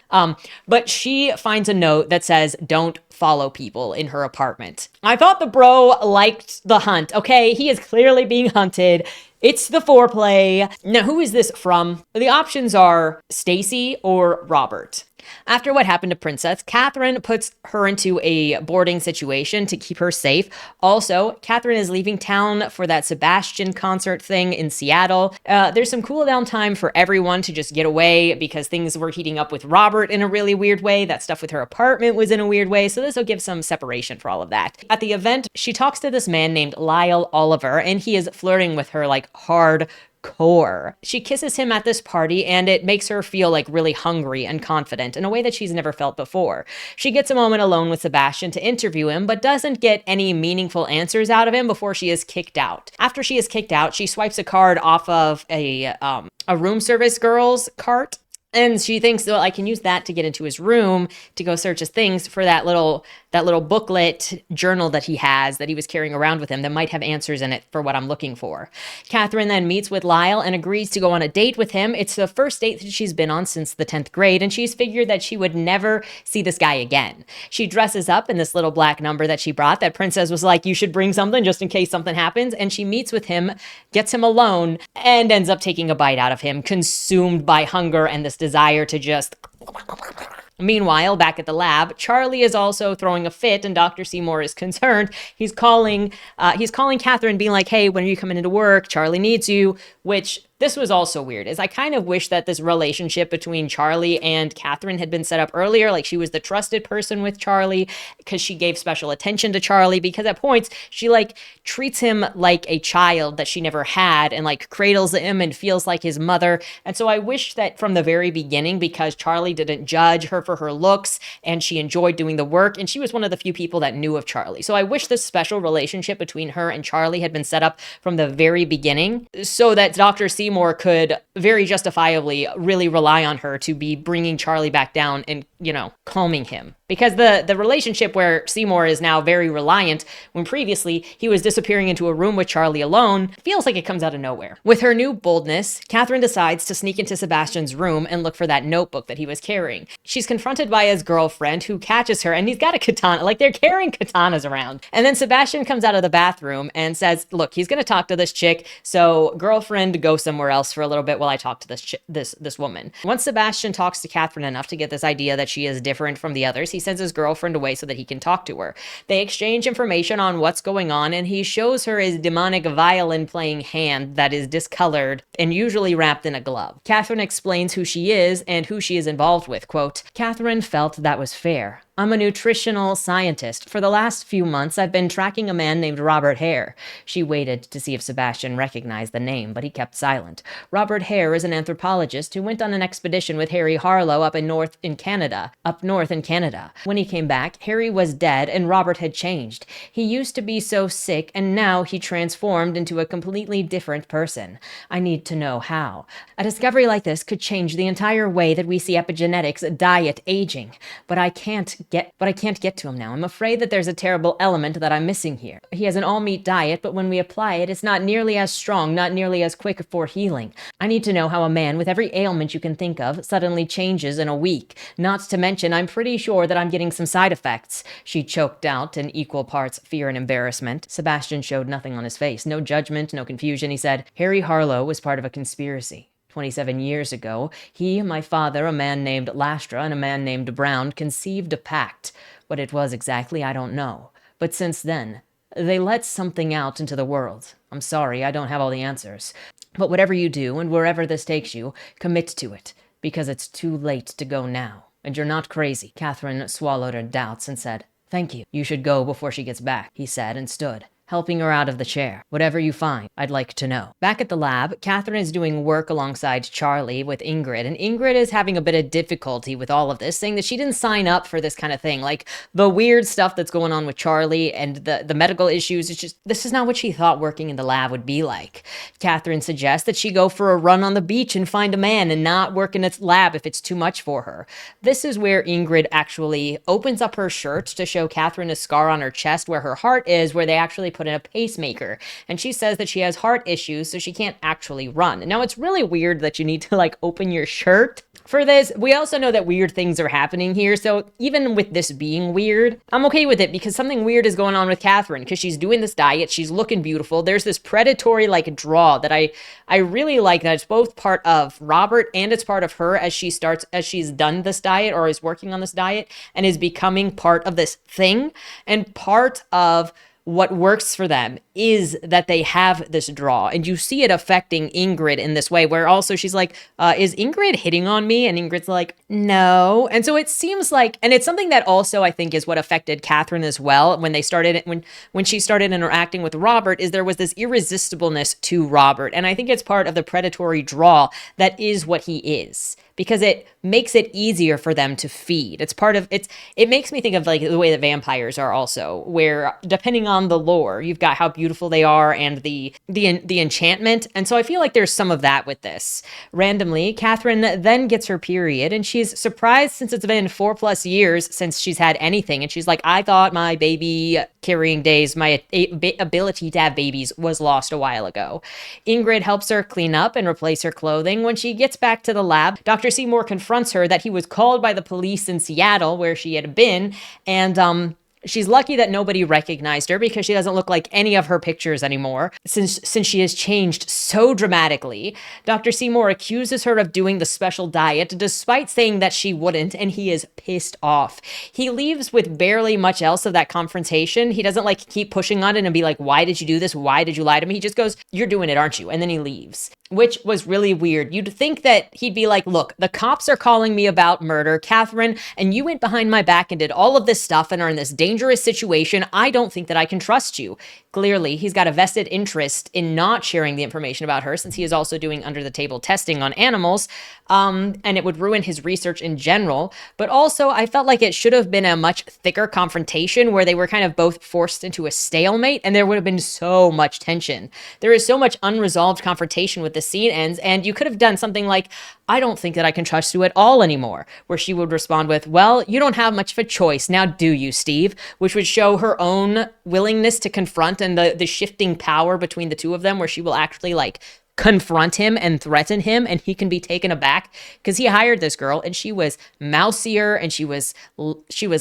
But she finds a note that says, don't follow people in her apartment. I thought the bro liked the hunt. Okay, he is clearly being hunted. It's the foreplay. Now, who is this from? The options are Stacy or Robert. After what happened to Princess, Catherine puts her into a boarding situation to keep her safe. Also, Catherine is leaving town for that Sebastian concert thing in Seattle. There's some cool down time for everyone to just get away because things were heating up with Robert in a really weird way. That stuff with her apartment was in a weird way. So this will give some separation for all of that. At the event, she talks to this man named Lyle Oliver, and he is flirting with her like hardcore. She kisses him at this party and it makes her feel like really hungry and confident in a way that she's never felt before. She gets a moment alone with Sebastian to interview him, but doesn't get any meaningful answers out of him before she is kicked out. After she is kicked out, she swipes a card off of a room service girl's cart. And she thinks, well, I can use that to get into his room to go search his things for that little that little booklet journal that he has that he was carrying around with him that might have answers in it for what I'm looking for. Catherine then meets with Lyle and agrees to go on a date with him. It's the first date that she's been on since the 10th grade, and she's figured that she would never see this guy again. She dresses up in this little black number that she brought that Princess was like, you should bring something just in case something happens, and she meets with him, gets him alone, and ends up taking a bite out of him, consumed by hunger and this desire to just... Meanwhile, back at the lab, Charlie is also throwing a fit, and Dr. Seymour is concerned. He's calling Catherine, being like, hey, when are you coming into work? Charlie needs you, which... This was also weird, is I kind of wish that this relationship between Charlie and Catherine had been set up earlier, like she was the trusted person with Charlie because she gave special attention to Charlie, because at points she like treats him like a child that she never had and like cradles him and feels like his mother. And so I wish that from the very beginning, because Charlie didn't judge her for her looks and she enjoyed doing the work, and she was one of the few people that knew of Charlie. So I wish this special relationship between her and Charlie had been set up from the very beginning so that Dr. Seymour could very justifiably really rely on her to be bringing Charlie back down and, calming him. Because the relationship where Seymour is now very reliant, when previously he was disappearing into a room with Charlie alone, feels like it comes out of nowhere. With her new boldness, Catherine decides to sneak into Sebastian's room and look for that notebook that he was carrying. She's confronted by his girlfriend, who catches her, and he's got a katana, like they're carrying katanas around. And then Sebastian comes out of the bathroom and says, look, he's gonna talk to this chick, so girlfriend, go somewhere else for a little bit while I talk to this woman. Once Sebastian talks to Catherine enough to get this idea that she is different from the others, he sends his girlfriend away so that he can talk to her. They exchange information on what's going on, and he shows her his demonic violin playing hand that is discolored and usually wrapped in a glove. Catherine explains who she is and who she is involved with. Quote, Catherine felt that was fair. I'm a nutritional scientist. For the last few months, I've been tracking a man named Robert Hare. She waited to see if Sebastian recognized the name, but he kept silent. Robert Hare is an anthropologist who went on an expedition with Harry Harlow up north in Canada. When he came back, Harry was dead and Robert had changed. He used to be so sick, and now he transformed into a completely different person. I need to know how. A discovery like this could change the entire way that we see epigenetics, diet, aging. But I can't get to him now. I'm afraid that there's a terrible element that I'm missing here. He has an all-meat diet, but when we apply it, it's not nearly as strong, not nearly as quick for healing. I need to know how a man with every ailment you can think of suddenly changes in a week. Not to mention, I'm pretty sure that I'm getting some side effects. She choked out in equal parts fear and embarrassment. Sebastian showed nothing on his face. No judgment, no confusion. He said, Harry Harlow was part of a conspiracy. 27 years ago, he, my father, a man named Lastra, and a man named Brown conceived a pact. What it was exactly, I don't know. But since then, they let something out into the world. I'm sorry, I don't have all the answers. But whatever you do, and wherever this takes you, commit to it, because it's too late to go now. And you're not crazy. Catherine swallowed her doubts and said, Thank you. You should go before she gets back, he said, and stood, helping her out of the chair. Whatever you find, I'd like to know. Back at the lab, Catherine is doing work alongside Charlie with Ingrid, and Ingrid is having a bit of difficulty with all of this, saying that she didn't sign up for this kind of thing. Like, the weird stuff that's going on with Charlie and the medical issues, it's just, this is not what she thought working in the lab would be like. Catherine suggests that she go for a run on the beach and find a man and not work in its lab if it's too much for her. This is where Ingrid actually opens up her shirt to show Catherine a scar on her chest where her heart is, where they actually put in a pacemaker, and she says that she has heart issues, so she can't actually run. Now, it's really weird that you need to like open your shirt for this. We also know that weird things are happening here, so even with this being weird, I'm okay with it, because something weird is going on with Catherine, because she's doing this diet, she's looking beautiful, there's this predatory like draw that I really like, that it's both part of Robert and it's part of her as she's done this diet or is working on this diet and is becoming part of this thing. And part of what works for them is that they have this draw, and you see it affecting Ingrid in this way, where also she's like, is Ingrid hitting on me? And Ingrid's like, no. And so it seems like, and it's something that also I think is what affected Catherine as well when she started interacting with Robert, is there was this irresistibleness to Robert. And I think it's part of the predatory draw that is what he is. because it makes it easier for them to feed. It makes me think of like the way that vampires are also, where depending on the lore, you've got how beautiful they are and the enchantment. And so I feel like there's some of that with this. Randomly, Catherine then gets her period, and she's surprised since it's been 4+ years since she's had anything. And she's like, I thought my baby carrying days, my ability to have babies was lost a while ago. Ingrid helps her clean up and replace her clothing. When she gets back to the lab, Dr. Seymour confronts her that he was called by the police in Seattle, where she had been, and she's lucky that nobody recognized her because she doesn't look like any of her pictures anymore since she has changed so dramatically. Dr. Seymour accuses her of doing the special diet despite saying that she wouldn't, and he is pissed off. He leaves with barely much else of that confrontation. He doesn't like keep pushing on it and be like, why did you do this? Why did you lie to me? He just goes, you're doing it, aren't you? And then he leaves, which was really weird. You'd think that he'd be like, look, the cops are calling me about murder, Catherine, and you went behind my back and did all of this stuff and are in this dangerous situation. I don't think that I can trust you. Clearly, he's got a vested interest in not sharing the information about her, since he is also doing under the table testing on animals, and it would ruin his research in general. But also, I felt like it should have been a much thicker confrontation where they were kind of both forced into a stalemate, and there would have been so much tension. There is so much unresolved confrontation with the scene ends, and you could have done something like, I don't think that I can trust you at all anymore, where she would respond with, well, you don't have much of a choice, now do you, Steve? Which would show her own willingness to confront and the shifting power between the two of them, where she will actually like confront him and threaten him, and he can be taken aback because he hired this girl and she was mousier and she was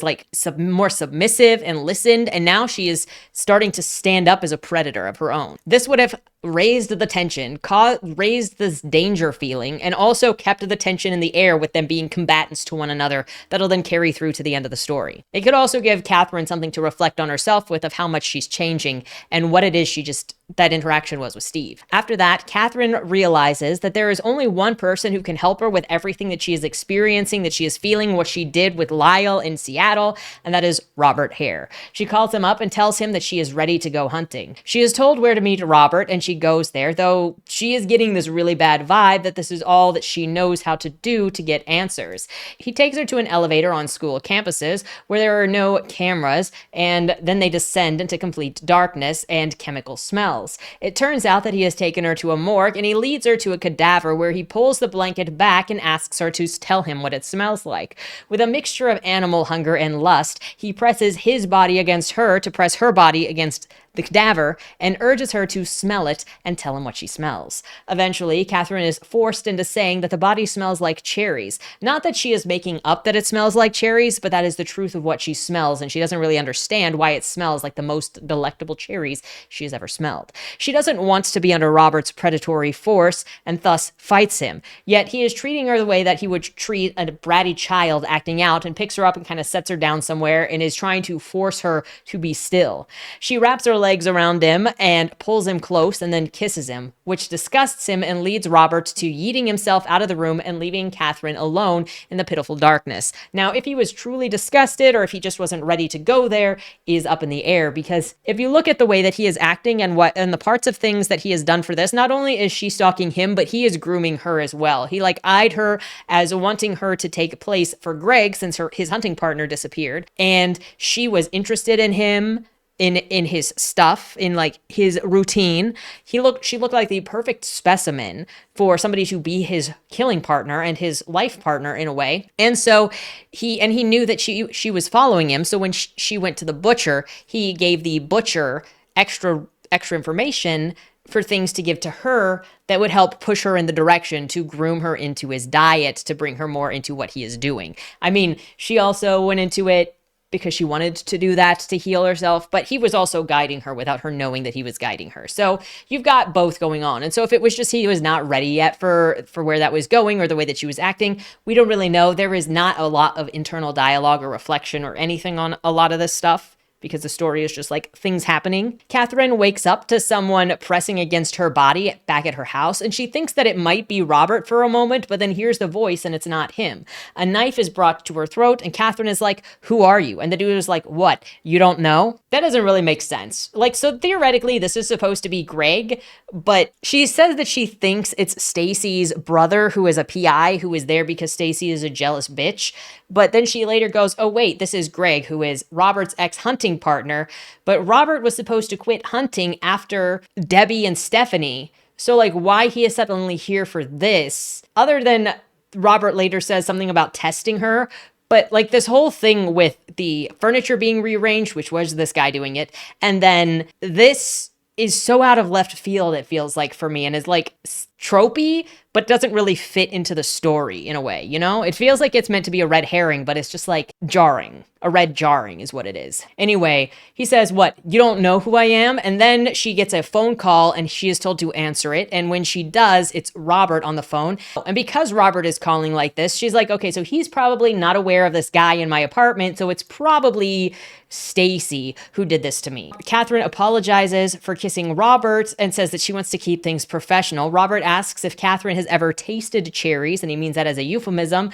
like more submissive and listened, and now she is starting to stand up as a predator of her own. This would have raised the tension, raised this danger feeling, and also kept the tension in the air with them being combatants to one another that'll then carry through to the end of the story. It could also give Catherine something to reflect on herself with, of how much she's changing and what it is that interaction was with Steve. After that, Catherine realizes that there is only one person who can help her with everything that she is experiencing, that she is feeling, what she did with Lyle in Seattle, and that is Robert Hare. She calls him up and tells him that she is ready to go hunting. She is told where to meet Robert, and she goes there, though she is getting this really bad vibe that this is all that she knows how to do to get answers. He takes her to an elevator on school campuses where there are no cameras, and then they descend into complete darkness and chemical smells. It turns out that he has taken her to a morgue, and he leads her to a cadaver where he pulls the blanket back and asks her to tell him what it smells like. With a mixture of animal hunger and lust, he presses his body against her to press her body against the cadaver and urges her to smell it and tell him what she smells. Eventually, Catherine is forced into saying that the body smells like cherries. Not that she is making up that it smells like cherries, but that is the truth of what she smells, and she doesn't really understand why it smells like the most delectable cherries she has ever smelled. She doesn't want to be under Robert's predatory force and thus fights him, yet he is treating her the way that he would treat a bratty child acting out, and picks her up and kind of sets her down somewhere and is trying to force her to be still. She wraps her legs around him and pulls him close and then kisses him, which disgusts him and leads Robert to yeeting himself out of the room and leaving Catherine alone in the pitiful darkness. Now, if he was truly disgusted or if he just wasn't ready to go there is up in the air, because if you look at the way that he is acting and the parts of things that he has done for this, not only is she stalking him, but he is grooming her as well. He eyed her as wanting her to take place for Greg since his hunting partner disappeared, and she was interested in him, in his stuff, in his routine. She looked like the perfect specimen for somebody to be his killing partner and his life partner in a way. And so he knew that she was following him. So when she went to the butcher, he gave the butcher extra information for things to give to her that would help push her in the direction to groom her into his diet, to bring her more into what he is doing. I mean, she also went into it because she wanted to do that to heal herself, but he was also guiding her without her knowing that he was guiding her. So you've got both going on. And so if it was just he was not ready yet for where that was going or the way that she was acting, we don't really know. There is not a lot of internal dialogue or reflection or anything on a lot of this stuff. because the story is just like things happening. Catherine wakes up to someone pressing against her body back at her house, and she thinks that it might be Robert for a moment, but then hears the voice and it's not him. A knife is brought to her throat, and Catherine is like, "Who are you?" And the dude is like, "What? You don't know?" That doesn't really make sense. Like, so theoretically, this is supposed to be Greg, but she says that she thinks it's Stacy's brother, who is a PI, who is there because Stacy is a jealous bitch. But then she later goes, "Oh wait, this is Greg, who is Robert's ex-hunting partner." But Robert was supposed to quit hunting after Debbie and Stephanie. So like, why he is suddenly here for this, other than Robert later says something about testing her. But like this whole thing with the furniture being rearranged, which was this guy doing it, and then this is so out of left field, it feels like, for me, and is like tropey, but doesn't really fit into the story in a way, you know? It feels like it's meant to be a red herring, but it's just like jarring. A red jarring is what it is. Anyway, he says, "What, you don't know who I am?" And then she gets a phone call and she is told to answer it. And when she does, it's Robert on the phone. And because Robert is calling like this, she's like, okay, so he's probably not aware of this guy in my apartment. So it's probably Stacy who did this to me. Catherine apologizes for kissing Robert and says that she wants to keep things professional. Robert asks if Catherine has ever tasted cherries, and he means that as a euphemism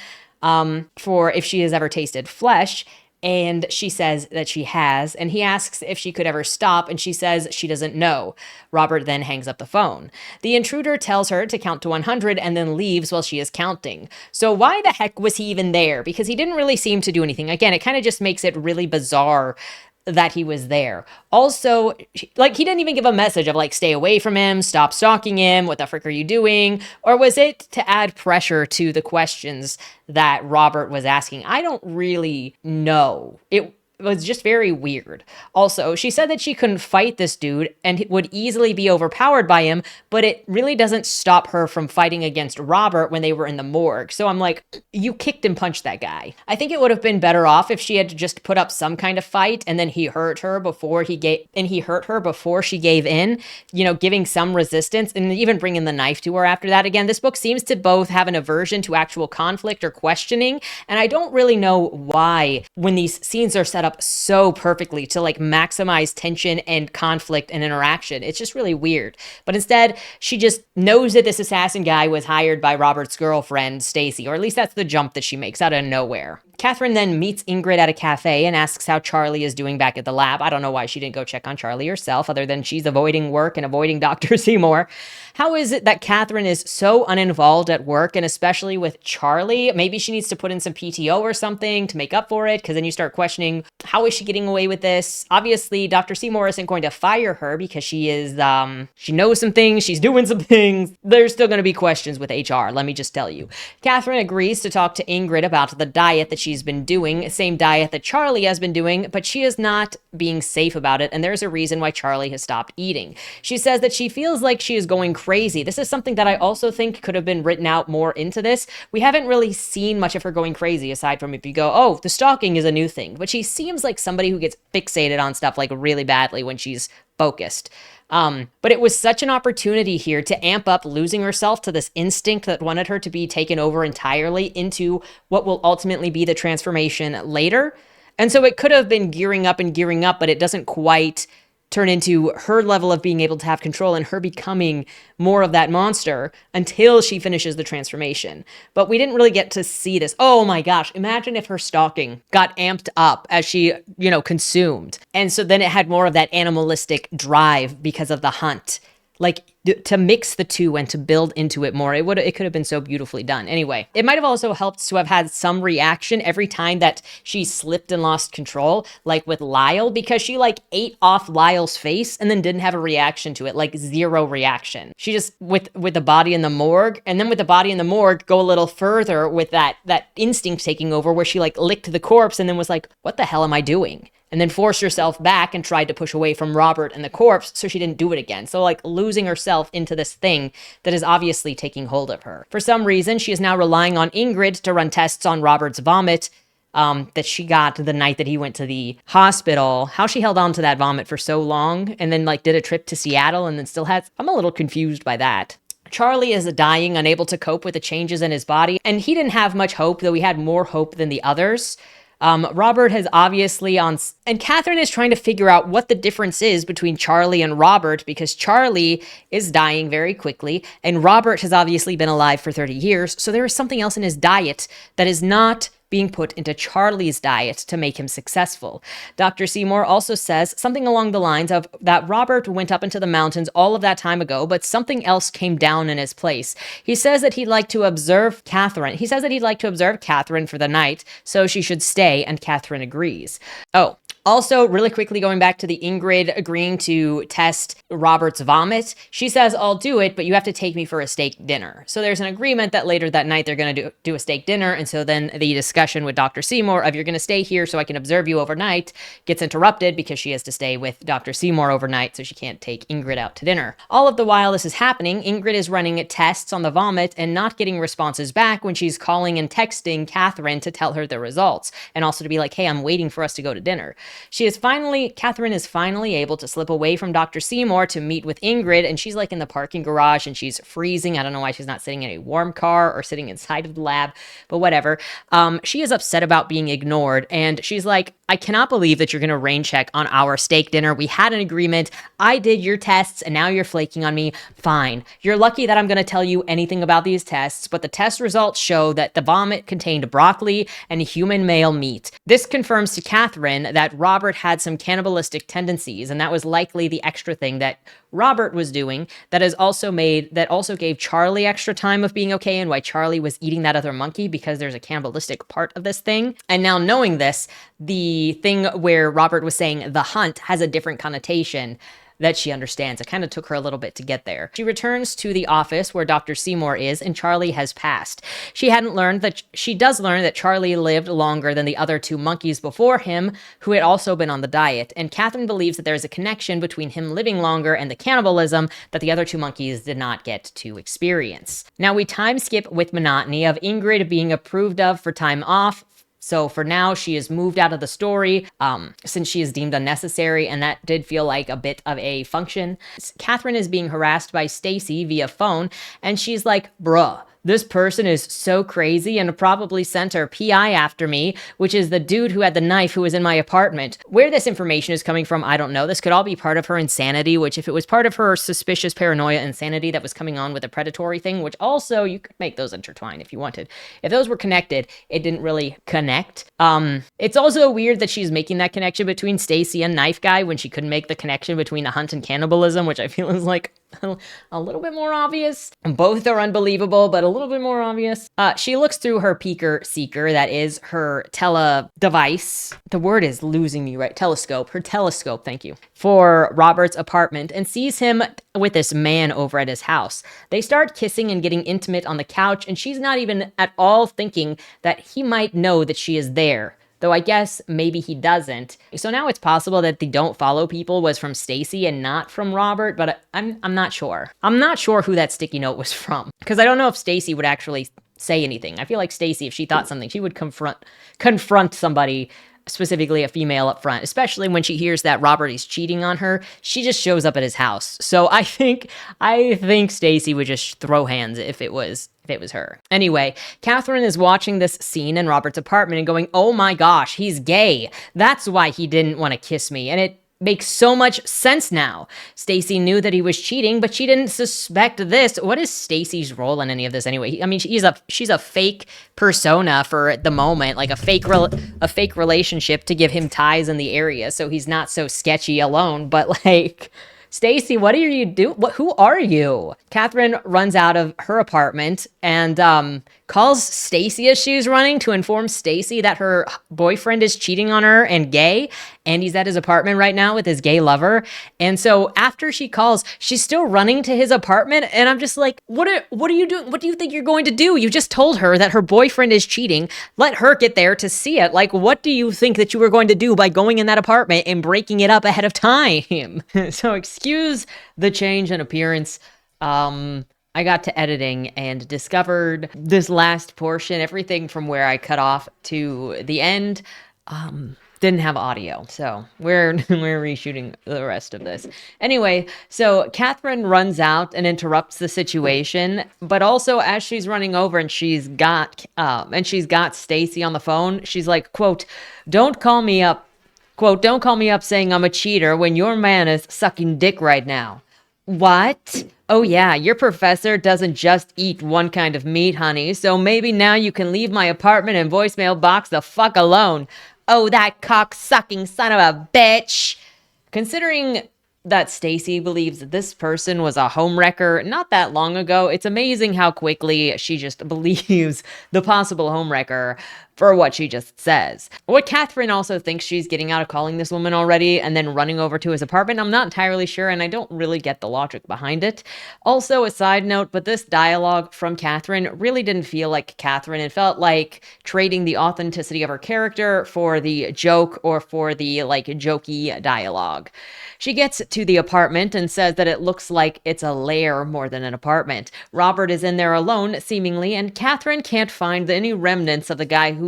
for if she has ever tasted flesh. And she says that she has, and he asks if she could ever stop, and she says she doesn't know. Robert then hangs up the phone. The intruder tells her to count to 100 and then leaves while she is counting. So why the heck was he even there? Because he didn't really seem to do anything. Again, it kind of just makes it really bizarre that he was there. Also, like, he didn't even give a message of like, stay away from him, stop stalking him, what the frick are you doing? Or was it to add pressure to the questions that Robert was asking? I don't really know. It was just very weird. Also, she said that she couldn't fight this dude and would easily be overpowered by him, but it really doesn't stop her from fighting against Robert when they were in the morgue. So I'm like, you kicked and punched that guy. I think it would have been better off if she had just put up some kind of fight and then he hurt her before she gave in, you know, giving some resistance and even bringing the knife to her after that. Again, this book seems to both have an aversion to actual conflict or questioning, and I don't really know why when these scenes are set up so perfectly to like maximize tension and conflict and interaction. It's just really weird. But instead, she just knows that this assassin guy was hired by Robert's girlfriend, Stacy, or at least that's the jump that she makes out of nowhere. Catherine then meets Ingrid at a cafe and asks how Charlie is doing back at the lab. I don't know why she didn't go check on Charlie herself, other than she's avoiding work and avoiding Dr. Seymour. How is it that Catherine is so uninvolved at work, and especially with Charlie? Maybe she needs to put in some PTO or something to make up for it, because then you start questioning, how is she getting away with this? Obviously, Dr. Seymour isn't going to fire her because she is, she knows some things, she's doing some things. There's still going to be questions with HR, let me just tell you. Catherine agrees to talk to Ingrid about the diet that she's been doing, same diet that Charlie has been doing, but she is not being safe about it, and there's a reason why Charlie has stopped eating. She says that she feels like she is going crazy. This is something that I also think could have been written out more into this. We haven't really seen much of her going crazy, aside from if you go, oh, the stalking is a new thing, but she seems like somebody who gets fixated on stuff like really badly when she's focused. But it was such an opportunity here to amp up losing herself to this instinct that wanted her to be taken over entirely into what will ultimately be the transformation later. And so it could have been gearing up, but it doesn't quite turn into her level of being able to have control and her becoming more of that monster until she finishes the transformation. But we didn't really get to see this. Oh my gosh, imagine if her stalking got amped up as she, consumed. And so then it had more of that animalistic drive because of the hunt. Like, to mix the two and to build into it more. It could have been so beautifully done. Anyway, it might have also helped to have had some reaction every time that she slipped and lost control, like with Lyle, because she like ate off Lyle's face and then didn't have a reaction to it, like zero reaction. She just, with the body in the morgue, and then with the body in the morgue, go a little further with that instinct taking over where she like licked the corpse and then was like, what the hell am I doing? And then forced herself back and tried to push away from Robert and the corpse so she didn't do it again. So like losing herself into this thing that is obviously taking hold of her. For some reason, she is now relying on Ingrid to run tests on Robert's vomit that she got the night that he went to the hospital. How she held on to that vomit for so long and then like did a trip to Seattle and then still has, I'm a little confused by that. Charlie is dying, unable to cope with the changes in his body. And he didn't have much hope, though he had more hope than the others. Robert has obviously and Catherine is trying to figure out what the difference is between Charlie and Robert, because Charlie is dying very quickly and Robert has obviously been alive for 30 years. So there is something else in his diet that is not being put into Charlie's diet to make him successful. Dr. Seymour also says something along the lines of that Robert went up into the mountains all of that time ago, but something else came down in his place. He says that he'd like to observe Catherine. He says that he'd like to observe Catherine for the night, so she should stay, and Catherine agrees. Oh, also, really quickly going back to the Ingrid agreeing to test Robert's vomit, she says, I'll do it, but you have to take me for a steak dinner. So there's an agreement that later that night they're going to do a steak dinner. And so then the discussion with Dr. Seymour of you're going to stay here so I can observe you overnight gets interrupted because she has to stay with Dr. Seymour overnight, so she can't take Ingrid out to dinner. All of the while this is happening, Ingrid is running tests on the vomit and not getting responses back when she's calling and texting Catherine to tell her the results and also to be like, hey, I'm waiting for us to go to dinner. Catherine is finally able to slip away from Dr. Seymour to meet with Ingrid, and she's like in the parking garage and she's freezing. I don't know why she's not sitting in a warm car or sitting inside of the lab, but whatever. She is upset about being ignored, and she's like, I cannot believe that you're going to rain check on our steak dinner. We had an agreement. I did your tests, and now you're flaking on me. Fine. You're lucky that I'm going to tell you anything about these tests, but the test results show that the vomit contained broccoli and human male meat. This confirms to Catherine that Robert had some cannibalistic tendencies, and that was likely the extra thing that Robert was doing that also gave Charlie extra time of being okay, and why Charlie was eating that other monkey, because there's a cannibalistic part of this thing. And now knowing this, the thing where Robert was saying the hunt has a different connotation that she understands. It kind of took her a little bit to get there. She returns to the office where Dr. Seymour is, and Charlie has passed. She does learn that Charlie lived longer than the other two monkeys before him, who had also been on the diet, and Catherine believes that there is a connection between him living longer and the cannibalism that the other two monkeys did not get to experience. Now we time skip with monotony of Ingrid being approved of for time off. So for now, she is moved out of the story since she is deemed unnecessary, and that did feel like a bit of a function. Catherine is being harassed by Stacy via phone, and she's like, bruh, this person is so crazy and probably sent her PI after me, which is the dude who had the knife who was in my apartment. Where this information is coming from, I don't know. This could all be part of her insanity, which if it was part of her suspicious paranoia insanity that was coming on with a predatory thing, which also you could make those intertwine if you wanted. If those were connected, it didn't really connect. It's also weird that she's making that connection between Stacy and Knife Guy when she couldn't make the connection between the hunt and cannibalism, which I feel is like a little bit more obvious. Both are unbelievable, but a little bit more obvious. She looks through her peeker seeker, that is her tele device. The word is losing me, right? Telescope. Her telescope, thank you. For Robert's apartment, and sees him with this man over at his house. They start kissing and getting intimate on the couch, and she's not even at all thinking that he might know that she is there. Though I guess maybe he doesn't. So now it's possible that the don't follow people was from Stacy and not from Robert, but I'm not sure. I'm not sure who that sticky note was from, because I don't know if Stacy would actually say anything. I feel like Stacy, if she thought something, she would confront somebody, specifically a female up front, especially when she hears that Robert is cheating on her. She just shows up at his house. So I think Stacy would just throw hands if it was her. Anyway, Catherine is watching this scene in Robert's apartment and going, oh my gosh, he's gay. That's why he didn't want to kiss me. And it makes so much sense now. Stacy knew that he was cheating, but she didn't suspect this. What is Stacy's role in any of this anyway? I mean, she's a fake persona for the moment, like a fake relationship to give him ties in the area, so he's not so sketchy alone. But like, Stacy, what are you doing? Who are you? Catherine runs out of her apartment and calls Stacy as she's running to inform Stacy that her boyfriend is cheating on her and gay, and he's at his apartment right now with his gay lover. And so after she calls, she's still running to his apartment, and I'm just like, what are you doing? What do you think you're going to do? You just told her that her boyfriend is cheating. Let her get there to see it. Like, what do you think that you were going to do by going in that apartment and breaking it up ahead of time? So excuse the change in appearance. I got to editing and discovered this last portion, everything from where I cut off to the end. didn't have audio, so we're we're reshooting the rest of this. Anyway, so Catherine runs out and interrupts the situation, but also as she's running over and she's got Stacy on the phone, she's like, quote, "Don't call me up, quote, don't call me up saying I'm a cheater when your man is sucking dick right now." What? Oh, yeah, your professor doesn't just eat one kind of meat, honey, so maybe now you can leave my apartment and voicemail box the fuck alone. Oh, that cock-sucking son of a bitch. Considering that Stacy believes that this person was a homewrecker not that long ago, it's amazing how quickly she just believes the possible homewrecker for what she just says. What Catherine also thinks she's getting out of calling this woman already and then running over to his apartment, I'm not entirely sure, and I don't really get the logic behind it. Also, a side note, but this dialogue from Catherine really didn't feel like Catherine. It felt like trading the authenticity of her character for the joke or for the like jokey dialogue. She gets to the apartment and says that it looks like it's a lair more than an apartment. Robert is in there alone, seemingly, and Catherine can't find any remnants of the guy who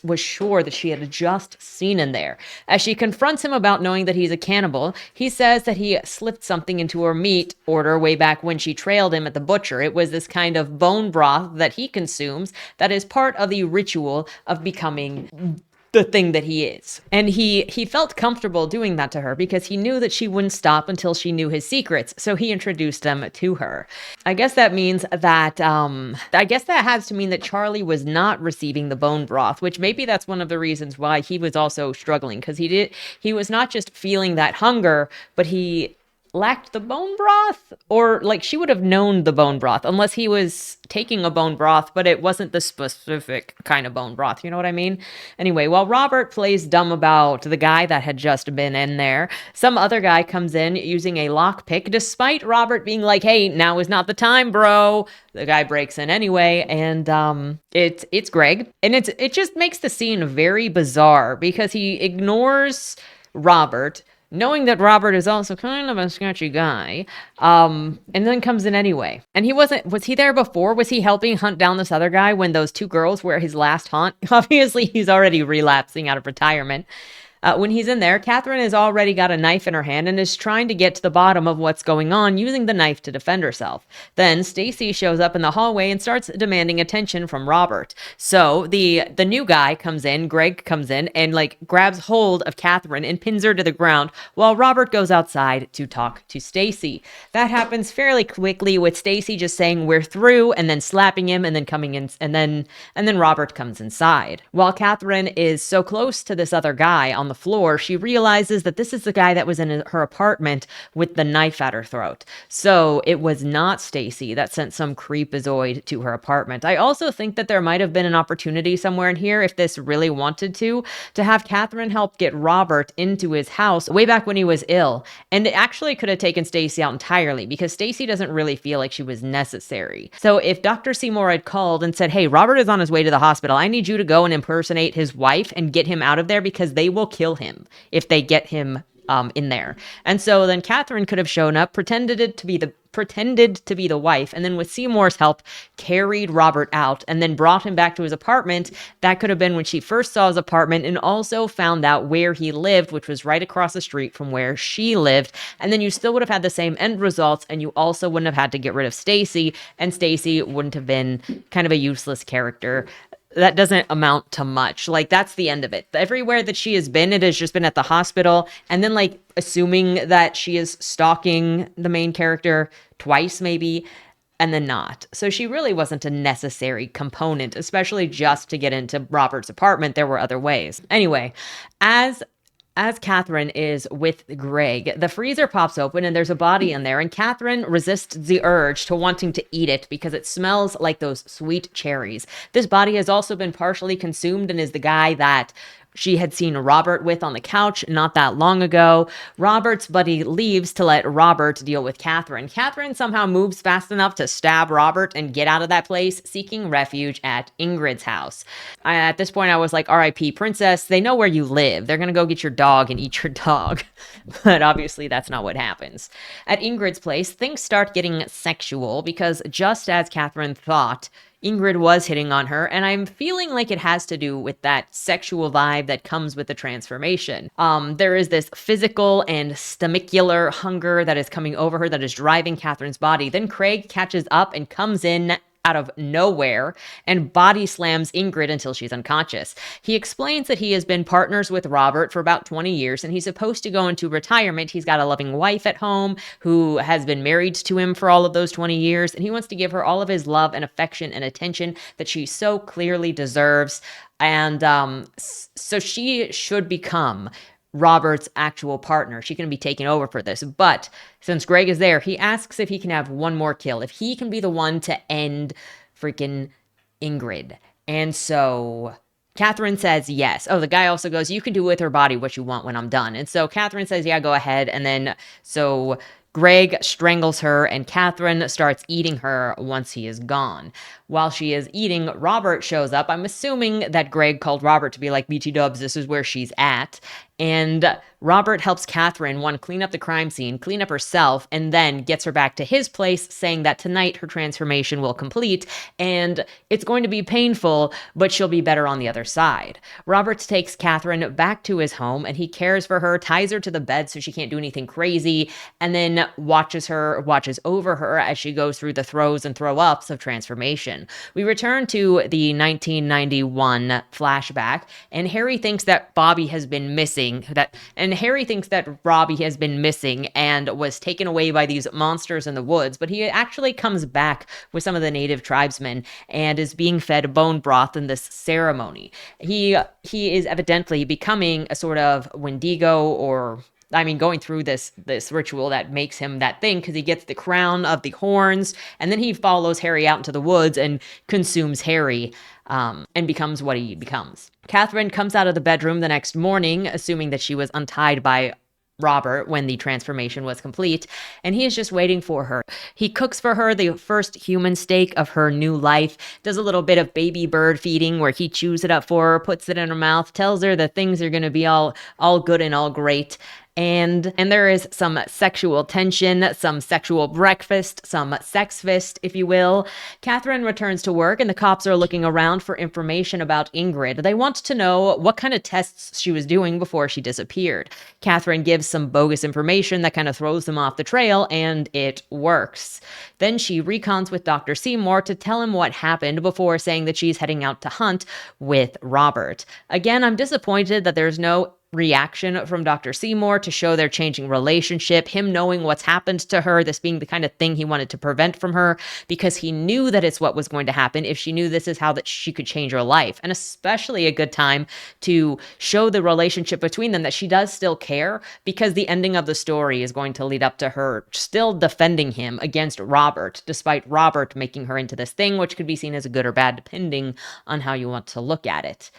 was sure that she had just seen in there. As she confronts him about knowing that he's a cannibal, he says that he slipped something into her meat order way back when she trailed him at the butcher. It was this kind of bone broth that he consumes that is part of the ritual of becoming the thing that he is. And he felt comfortable doing that to her because he knew that she wouldn't stop until she knew his secrets. So he introduced them to her. I guess that means that I guess that has to mean that Charlie was not receiving the bone broth, which maybe that's one of the reasons why he was also struggling, because he was not just feeling that hunger, but he lacked the bone broth, or like she would have known the bone broth unless he was taking a bone broth, but it wasn't the specific kind of bone broth. You know what I mean? Anyway, while Robert plays dumb about the guy that had just been in there, some other guy comes in using a lockpick, despite Robert being like, "Hey, now is not the time, bro." The guy breaks in anyway, and it's Greg, and it just makes the scene very bizarre because he ignores Robert, knowing that Robert is also kind of a sketchy guy, and then comes in anyway. And was he there before? Was he helping hunt down this other guy when those two girls were his last haunt? Obviously, he's already relapsing out of retirement. When he's in there, Catherine has already got a knife in her hand and is trying to get to the bottom of what's going on, using the knife to defend herself. Then Stacy shows up in the hallway and starts demanding attention from Robert. So the new guy comes in, Greg comes in, and like grabs hold of Catherine and pins her to the ground while Robert goes outside to talk to Stacy. That happens fairly quickly, with Stacy just saying "we're through" and then slapping him and then coming in, and then Robert comes inside. While Catherine is so close to this other guy on the floor, she realizes that this is the guy that was in her apartment with the knife at her throat. So it was not Stacy that sent some creepazoid to her apartment. I also think that there might have been an opportunity somewhere in here, if this really wanted to have Catherine help get Robert into his house way back when he was ill. And it actually could have taken Stacy out entirely, because Stacy doesn't really feel like she was necessary. So if Dr. Seymour had called and said, "Hey, Robert is on his way to the hospital. I need you to go and impersonate his wife and get him out of there, because they will kill him if they get him in there." And so then Catherine could have shown up, pretended to be the wife, and then with Seymour's help carried Robert out and then brought him back to his apartment. That could have been when she first saw his apartment, and also found out where he lived, which was right across the street from where she lived. And then you still would have had the same end results, and you also wouldn't have had to get rid of Stacy, and Stacy wouldn't have been kind of a useless character. That doesn't amount to much. Like, that's the end of it. Everywhere that she has been, it has just been at the hospital, and then like assuming that she is stalking the main character twice maybe, and then not. So she really wasn't a necessary component, especially just to get into Robert's apartment. There were other ways. Anyway, as Catherine is with Greg, the freezer pops open and there's a body in there, and Catherine resists the urge to wanting to eat it because it smells like those sweet cherries. This body has also been partially consumed and is the guy that she had seen Robert with on the couch not that long ago. Robert's buddy leaves to let Robert deal with Catherine. Catherine somehow moves fast enough to stab Robert and get out of that place, seeking refuge at Ingrid's house. At this point, I was like, "R.I.P. Princess, they know where you live. They're going to go get your dog and eat your dog." But obviously that's not what happens. At Ingrid's place, things start getting sexual, because just as Catherine thought, Ingrid was hitting on her, and I'm feeling like it has to do with that sexual vibe that comes with the transformation. There is this physical and stomachicular hunger that is coming over her that is driving Catherine's body. Then Craig catches up and comes in out of nowhere and body slams Ingrid until she's unconscious. He explains that he has been partners with Robert for about 20 years and he's supposed to go into retirement. He's got a loving wife at home who has been married to him for all of those 20 years, and he wants to give her all of his love and affection and attention that she so clearly deserves. And so she should become Robert's actual partner. She can be taken over for this. But since Greg is there, he asks if he can have one more kill, if he can be the one to end freaking Ingrid. And so Catherine says yes. Oh, the guy also goes, you can do with her body what you want when I'm done. And so Catherine says, yeah, go ahead. And then so Greg strangles her and Catherine starts eating her once he is gone. While she is eating, Robert shows up. I'm assuming that Greg called Robert to be like, BT dubs, this is where she's at. And Robert helps Catherine, one, clean up the crime scene, clean up herself, and then gets her back to his place, saying that tonight her transformation will complete, and it's going to be painful, but she'll be better on the other side. Robert takes Catherine back to his home, and he cares for her, ties her to the bed so she can't do anything crazy, and then watches over her as she goes through the throes and throw-ups of transformation. We return to the 1991 flashback, and Harry thinks that Robbie has been missing and was taken away by these monsters in the woods, but he actually comes back with some of the native tribesmen and is being fed bone broth in this ceremony. He is evidently becoming a sort of Wendigo, or going through this ritual that makes him that thing, because he gets the crown of the horns, and then he follows Harry out into the woods and consumes Harry, and becomes what he becomes. Catherine comes out of the bedroom the next morning, assuming that she was untied by Robert when the transformation was complete, and he is just waiting for her. He cooks for her the first human steak of her new life, does a little bit of baby bird feeding where he chews it up for her, puts it in her mouth, tells her that things are going to be all good and all great. And there is some sexual tension, some sexual breakfast, some sex fist, if you will. Catherine returns to work and the cops are looking around for information about Ingrid. They want to know what kind of tests she was doing before she disappeared. Catherine gives some bogus information that kind of throws them off the trail, and it works. Then she recons with Dr. Seymour to tell him what happened before saying that she's heading out to hunt with Robert. Again, I'm disappointed that there's no reaction from Dr. Seymour to show their changing relationship, him knowing what's happened to her, this being the kind of thing he wanted to prevent from her, because he knew that it's what was going to happen if she knew this is how that she could change her life. And especially a good time to show the relationship between them, that she does still care, because the ending of the story is going to lead up to her still defending him against Robert, despite Robert making her into this thing, which could be seen as a good or bad depending on how you want to look at it.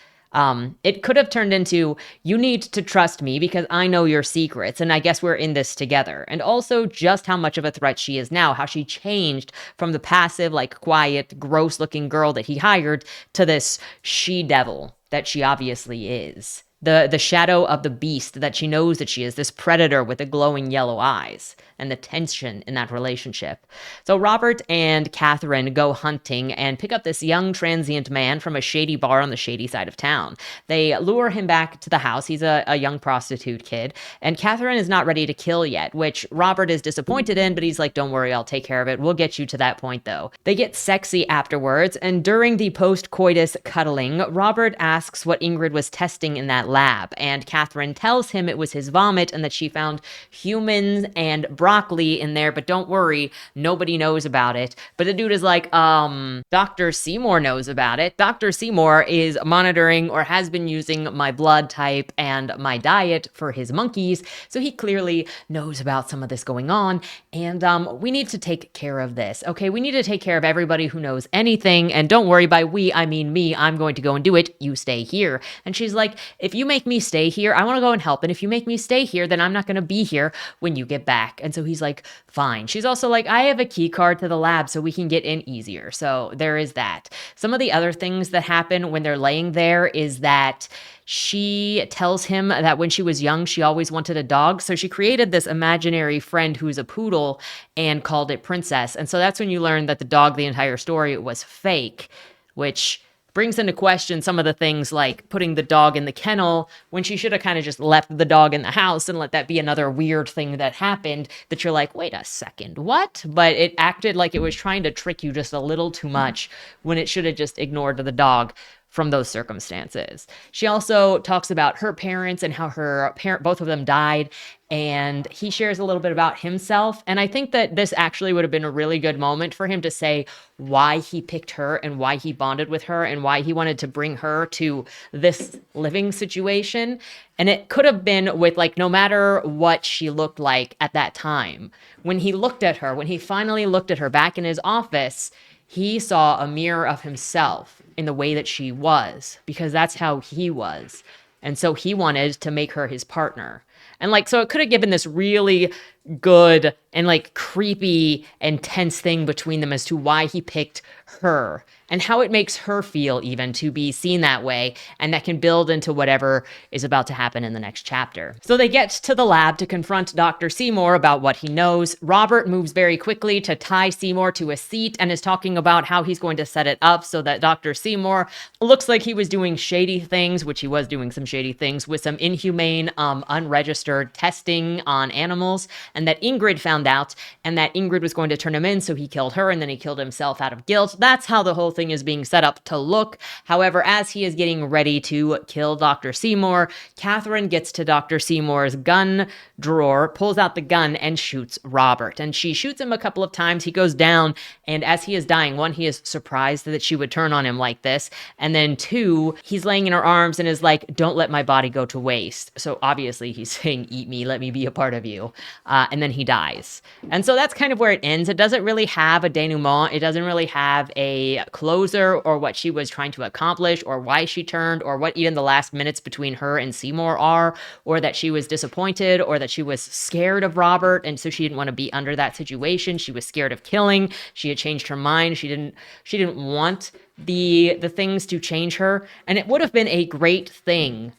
It could have turned into, you need to trust me because I know your secrets, and I guess we're in this together. And also just how much of a threat she is now, how she changed from the passive, quiet, gross-looking girl that he hired to this she-devil that she obviously is. The shadow of the beast that she knows that she is, this predator with the glowing yellow eyes, and the tension in that relationship. So Robert and Catherine go hunting and pick up this young transient man from a shady bar on the shady side of town. They lure him back to the house. He's a young prostitute kid, and Catherine is not ready to kill yet, which Robert is disappointed in, but he's like, don't worry, I'll take care of it. We'll get you to that point, though. They get sexy afterwards, and during the post-coitus cuddling, Robert asks what Ingrid was testing in that lab, and Catherine tells him it was his vomit and that she found humans and broccoli in there, but don't worry, nobody knows about it. But the dude is like, Dr. Seymour knows about it. Dr. Seymour is monitoring, or has been using, my blood type and my diet for his monkeys, so he clearly knows about some of this going on, and we need to take care of this, okay? We need to take care of everybody who knows anything, and don't worry, by we, I mean me, I'm going to go and do it, you stay here. And she's like, if you make me stay here, I want to go and help. And if you make me stay here, then I'm not going to be here when you get back. And so he's like, fine. She's also like, I have a key card to the lab so we can get in easier. So there is that. Some of the other things that happen when they're laying there is that she tells him that when she was young, she always wanted a dog. So she created this imaginary friend who's a poodle and called it Princess. And so that's when you learn that the dog, the entire story, was fake, which brings into question some of the things like putting the dog in the kennel when she should have kind of just left the dog in the house and let that be another weird thing that happened that you're like, wait a second, what? But it acted like it was trying to trick you just a little too much when it should have just ignored the dog from those circumstances. She also talks about her parents and how her parent, both of them died, and he shares a little bit about himself. And I think that this actually would have been a really good moment for him to say why he picked her and why he bonded with her and why he wanted to bring her to this living situation. And it could have been with like, no matter what she looked like at that time, when he looked at her, when he finally looked at her back in his office, he saw a mirror of himself in the way that she was, because that's how he was. And so he wanted to make her his partner. And like, so it could have given this really good and like creepy and tense thing between them as to why he picked her and how it makes her feel even to be seen that way. And that can build into whatever is about to happen in the next chapter. So they get to the lab to confront Dr. Seymour about what he knows. Robert moves very quickly to tie Seymour to a seat and is talking about how he's going to set it up so that Dr. Seymour looks like he was doing shady things, which he was doing some shady things with some inhumane, unregistered testing on animals, and that Ingrid found out, and that Ingrid was going to turn him in, so he killed her, and then he killed himself out of guilt. That's how the whole thing is being set up to look. However, as he is getting ready to kill Dr. Seymour, Catherine gets to Dr. Seymour's gun drawer, pulls out the gun, and shoots Robert. And she shoots him a couple of times. He goes down, and as he is dying, one, he is surprised that she would turn on him like this, and then two, he's laying in her arms and is like, don't let my body go to waste. So obviously he's saying, eat me, let me be a part of you. And then he dies. And so that's kind of where it ends. It doesn't really have a denouement. It doesn't really have a closer or what she was trying to accomplish or why she turned or what even the last minutes between her and Seymour are, or that she was disappointed or that she was scared of Robert and so she didn't want to be under that situation. She was scared of killing. She had changed her mind. She didn't want the things to change her. And it would have been a great thing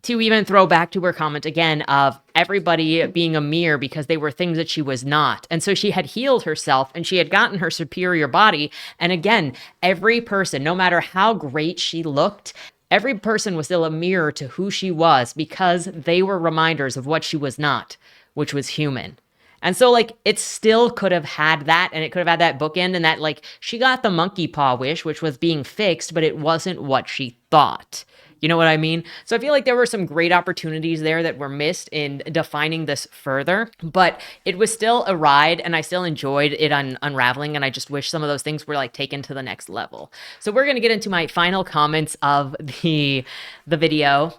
to even throw back to her comment again of everybody being a mirror because they were things that she was not. And so she had healed herself and she had gotten her superior body. And again, every person, no matter how great she looked, every person was still a mirror to who she was because they were reminders of what she was not, which was human. And so, like, it still could have had that, and it could have had that bookend, and that, like, she got the monkey paw wish, which was being fixed, but it wasn't what she thought. You know what I mean? So I feel like there were some great opportunities there that were missed in defining this further, but it was still a ride, and I still enjoyed it unraveling, and I just wish some of those things were, like, taken to the next level. So we're going to get into my final comments of the video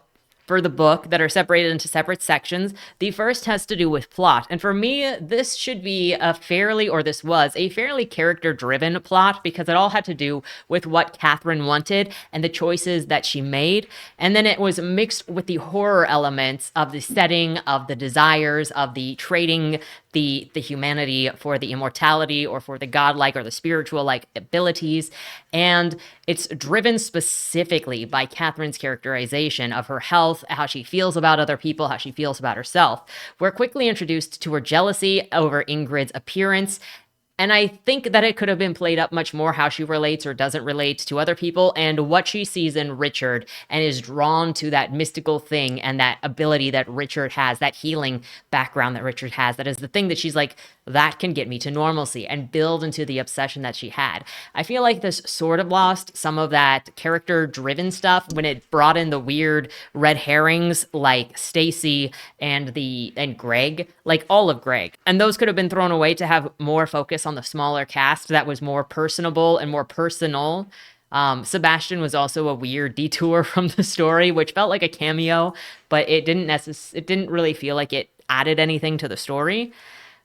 for the book that are separated into separate sections. The first has to do with plot. And for me, this should be this was a fairly character-driven plot because it all had to do with what Catherine wanted and the choices that she made. And then it was mixed with the horror elements of the setting, of the desires, of the trading the humanity for the immortality or for the godlike or the spiritual like abilities. And it's driven specifically by Catherine's characterization of her health, how she feels about other people, how she feels about herself. We're quickly introduced to her jealousy over Ingrid's appearance. And I think that it could have been played up much more how she relates or doesn't relate to other people and what she sees in Richard and is drawn to that mystical thing and that ability that Richard has, that healing background that Richard has. That is the thing that she's like, that can get me to normalcy and build into the obsession that she had. I feel like this sort of lost some of that character-driven stuff when it brought in the weird red herrings like Stacy and Greg, like all of Greg. And those could have been thrown away to have more focus on the smaller cast that was more personable and more personal. Sebastian was also a weird detour from the story, which felt like a cameo, but it didn't really feel like it added anything to the story.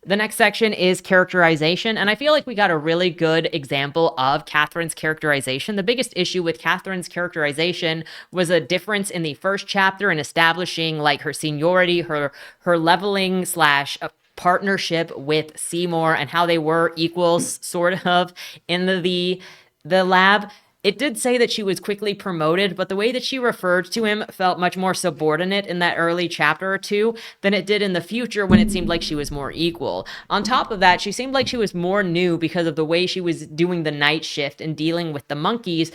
The next section is characterization, and I feel like we got a really good example of Catherine's characterization. The biggest issue with Catherine's characterization was a difference in the first chapter in establishing like her seniority, her leveling slash partnership with Seymour, and how they were equals sort of in the lab. It did say that she was quickly promoted, but the way that she referred to him felt much more subordinate in that early chapter or two than it did in the future when it seemed like she was more equal. On top of that, she seemed like she was more new because of the way she was doing the night shift and dealing with the monkeys,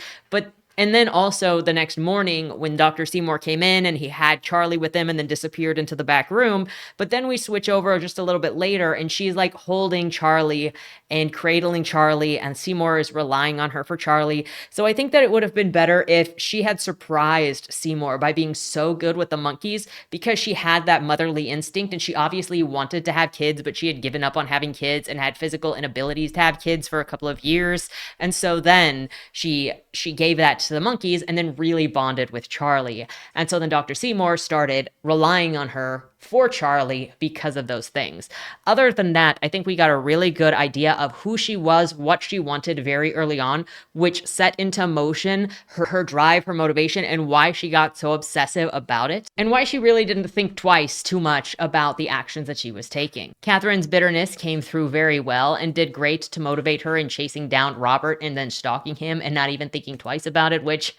and then also the next morning when Dr. Seymour came in and he had Charlie with him and then disappeared into the back room. But then we switch over just a little bit later and she's like holding Charlie and cradling Charlie, and Seymour is relying on her for Charlie. So I think that it would have been better if she had surprised Seymour by being so good with the monkeys, because she had that motherly instinct and she obviously wanted to have kids, but she had given up on having kids and had physical inabilities to have kids for a couple of years. And so then she gave that to the monkeys and then really bonded with Charlie. And so then Dr. Seymour started relying on her for Charlie because of those things. Other than that, I think we got a really good idea of who she was, what she wanted very early on, which set into motion her drive, her motivation, and why she got so obsessive about it, and why she really didn't think twice too much about the actions that she was taking. Catherine's bitterness came through very well and did great to motivate her in chasing down Robert and then stalking him and not even thinking twice about it, which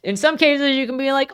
in some cases you can be like,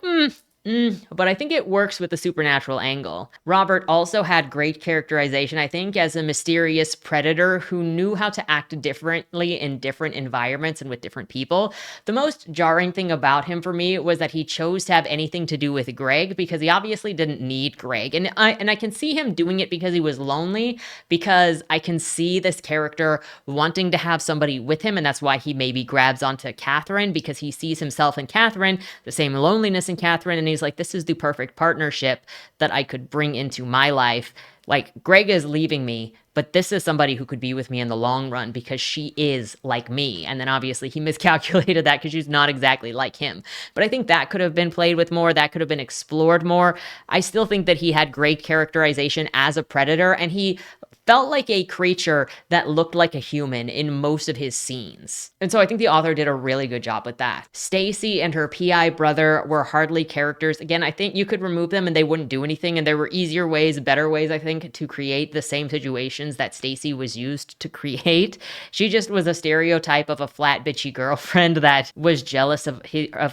but I think it works with the supernatural angle. Robert also had great characterization, I think, as a mysterious predator who knew how to act differently in different environments and with different people. The most jarring thing about him for me was that he chose to have anything to do with Greg, because he obviously didn't need Greg. And I can see him doing it because he was lonely, because I can see this character wanting to have somebody with him, and that's why he maybe grabs onto Catherine, because he sees himself in Catherine, the same loneliness in Catherine, and he's like, this is the perfect partnership that I could bring into my life. Like, Greg is leaving me, but this is somebody who could be with me in the long run because she is like me. And then obviously he miscalculated that because she's not exactly like him. But I think that could have been played with more. That could have been explored more. I still think that he had great characterization as a predator, and he felt like a creature that looked like a human in most of his scenes. And so I think the author did a really good job with that. Stacy and her PI brother were hardly characters. Again, I think you could remove them and they wouldn't do anything, and there were easier ways, better ways, I think, to create the same situations that Stacy was used to create. She just was a stereotype of a flat, bitchy girlfriend that was jealous of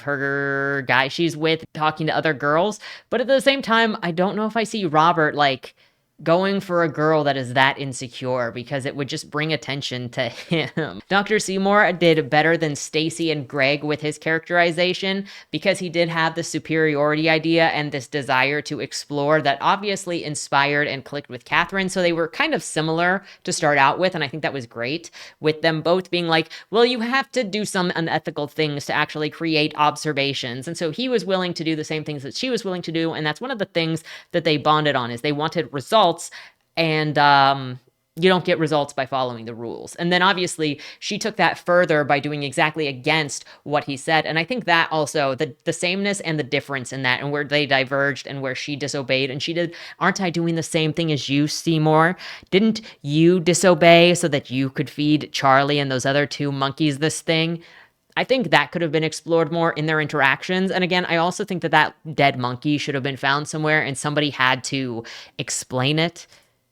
her guy she's with talking to other girls. But at the same time, I don't know if I see Robert like going for a girl that is that insecure, because it would just bring attention to him. Dr. Seymour did better than Stacy and Greg with his characterization, because he did have the superiority idea and this desire to explore that obviously inspired and clicked with Catherine. So they were kind of similar to start out with, and I think that was great, with them both being like, well, you have to do some unethical things to actually create observations. And so he was willing to do the same things that she was willing to do, and that's one of the things that they bonded on, is they wanted results, and you don't get results by following the rules. And then obviously she took that further by doing exactly against what he said. And I think that also, the sameness and the difference in that, and where they diverged and where she disobeyed and she did, aren't I doing the same thing as you, Seymour? Didn't you disobey so that you could feed Charlie and those other two monkeys this thing? I think that could have been explored more in their interactions. And again, I also think that that dead monkey should have been found somewhere and somebody had to explain it.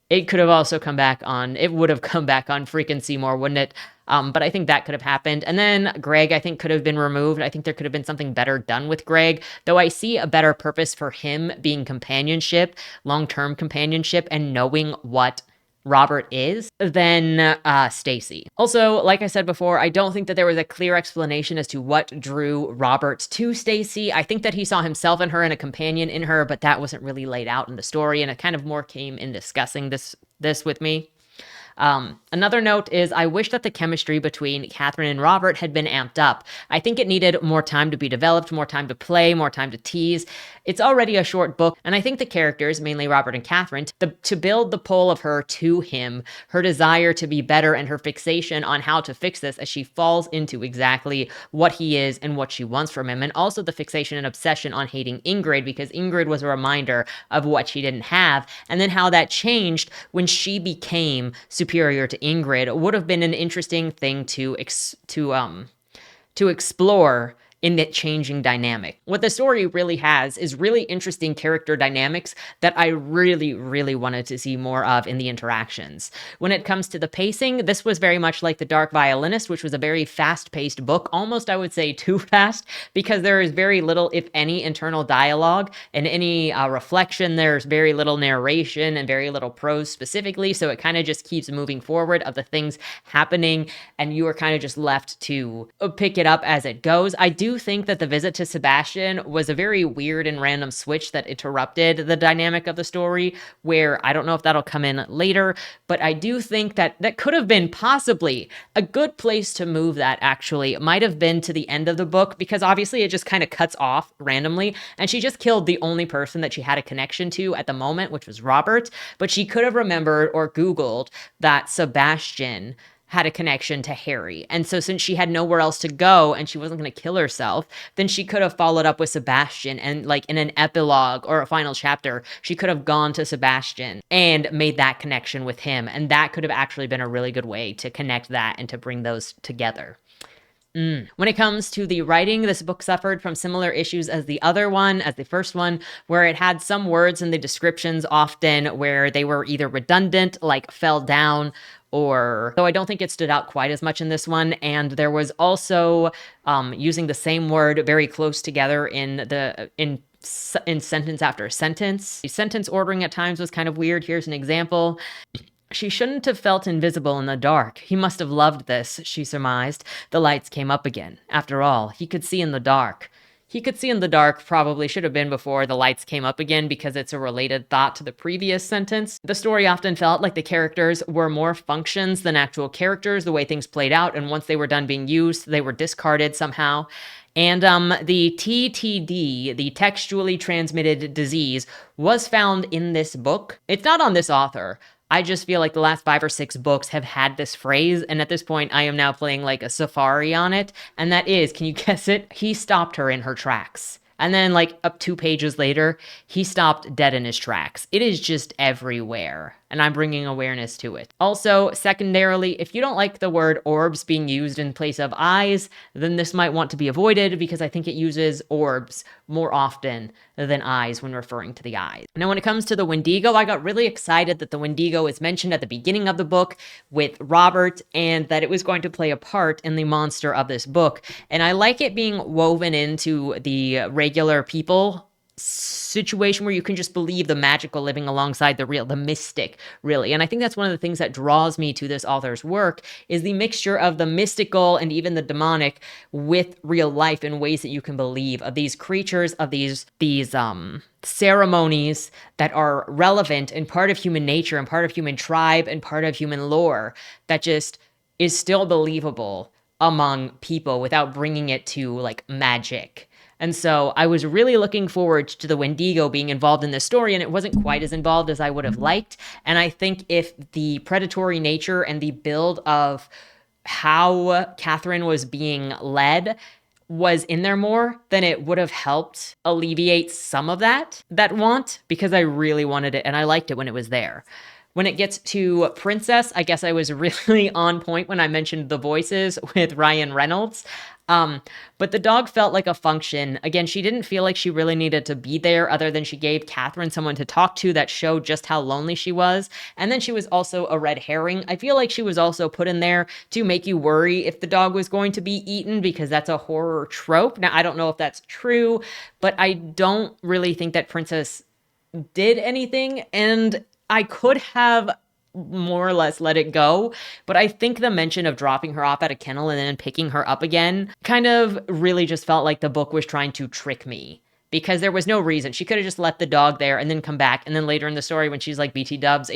It could have also come back on, it would have come back on freaking Seymour, wouldn't it? But I think that could have happened. And then Greg, I think, could have been removed. I think there could have been something better done with Greg, though I see a better purpose for him being companionship, long-term companionship, and knowing what Robert is than Stacy. Also, like I said before, I don't think that there was a clear explanation as to what drew Robert to Stacy. I think that he saw himself in her and a companion in her, but that wasn't really laid out in the story, and it kind of more came in discussing this with me. Another note is I wish that the chemistry between Catherine and Robert had been amped up. I think it needed more time to be developed, more time to play, more time to tease. It's already a short book, and I think the characters, mainly Robert and Catherine, to build the pull of her to him, her desire to be better, and her fixation on how to fix this as she falls into exactly what he is and what she wants from him, and also the fixation and obsession on hating Ingrid, because Ingrid was a reminder of what she didn't have, and then how that changed when she became superior to Ingrid would have been an interesting thing to explore in that changing dynamic. What the story really has is really interesting character dynamics that I really, really wanted to see more of in the interactions. When it comes to the pacing, this was very much like The Dark Violinist, which was a very fast-paced book, almost I would say too fast, because there is very little, if any, internal dialogue and any reflection. There's very little narration and very little prose specifically, so it kind of just keeps moving forward of the things happening, and you are kind of just left to pick it up as it goes. I do think that the visit to Sebastian was a very weird and random switch that interrupted the dynamic of the story, where I don't know if that'll come in later, but I do think that that could have been possibly a good place to move that, actually. It might have been to the end of the book, because obviously it just kind of cuts off randomly, and she just killed the only person that she had a connection to at the moment, which was Robert, but she could have remembered or Googled that Sebastian had a connection to Harry. And so since she had nowhere else to go and she wasn't going to kill herself, then she could have followed up with Sebastian, and like in an epilogue or a final chapter, she could have gone to Sebastian and made that connection with him. And that could have actually been a really good way to connect that and to bring those together. When it comes to the writing, this book suffered from similar issues as the first one, where it had some words in the descriptions often where they were either redundant, like fell down, or though I don't think it stood out quite as much in this one. And there was also using the same word very close together in sentence after sentence. The sentence ordering at times was kind of weird. Here's an example. She shouldn't have felt invisible in the dark. He must have loved this, she surmised. The lights came up again. After all, he could see in the dark. He could see in the dark probably should have been before the lights came up again, because it's a related thought to the previous sentence. The story often felt like the characters were more functions than actual characters, the way things played out, and once they were done being used, they were discarded somehow. And the TTD, the textually transmitted disease, was found in this book. It's not on this author. I just feel like the last 5 or 6 books have had this phrase, and at this point I am now playing like a safari on it, and that is, can you guess it? He stopped her in her tracks. And then like up 2 pages later, he stopped dead in his tracks. It is just everywhere, and I'm bringing awareness to it. Also, secondarily, if you don't like the word orbs being used in place of eyes, then this might want to be avoided, because I think it uses orbs more often than eyes when referring to the eyes. Now, when it comes to the Wendigo, I got really excited that the Wendigo is mentioned at the beginning of the book with Robert, and that it was going to play a part in the monster of this book. And I like it being woven into the regular people situation, where you can just believe the magical living alongside the real, the mystic, really. And I think that's one of the things that draws me to this author's work, is the mixture of the mystical and even the demonic with real life in ways that you can believe, of these creatures, of these ceremonies that are relevant and part of human nature and part of human tribe and part of human lore, that just is still believable among people without bringing it to like magic. And so I was really looking forward to the Wendigo being involved in this story, and it wasn't quite as involved as I would have liked. And I think if the predatory nature and the build of how Catherine was being led was in there more, then it would have helped alleviate some of that want, because I really wanted it and I liked it when it was there. When it gets to Princess, I guess I was really on point when I mentioned the voices with Ryan Reynolds. But the dog felt like a function. Again, she didn't feel like she really needed to be there, other than she gave Catherine someone to talk to that showed just how lonely she was. And then she was also a red herring. I feel like she was also put in there to make you worry if the dog was going to be eaten, because that's a horror trope. Now, I don't know if that's true, but I don't really think that Princess did anything, and I could have more or less let it go, but I think the mention of dropping her off at a kennel and then picking her up again kind of really just felt like the book was trying to trick me, because there was no reason. She could have just left the dog there and then come back. And then later in the story, when she's like, BT dubs,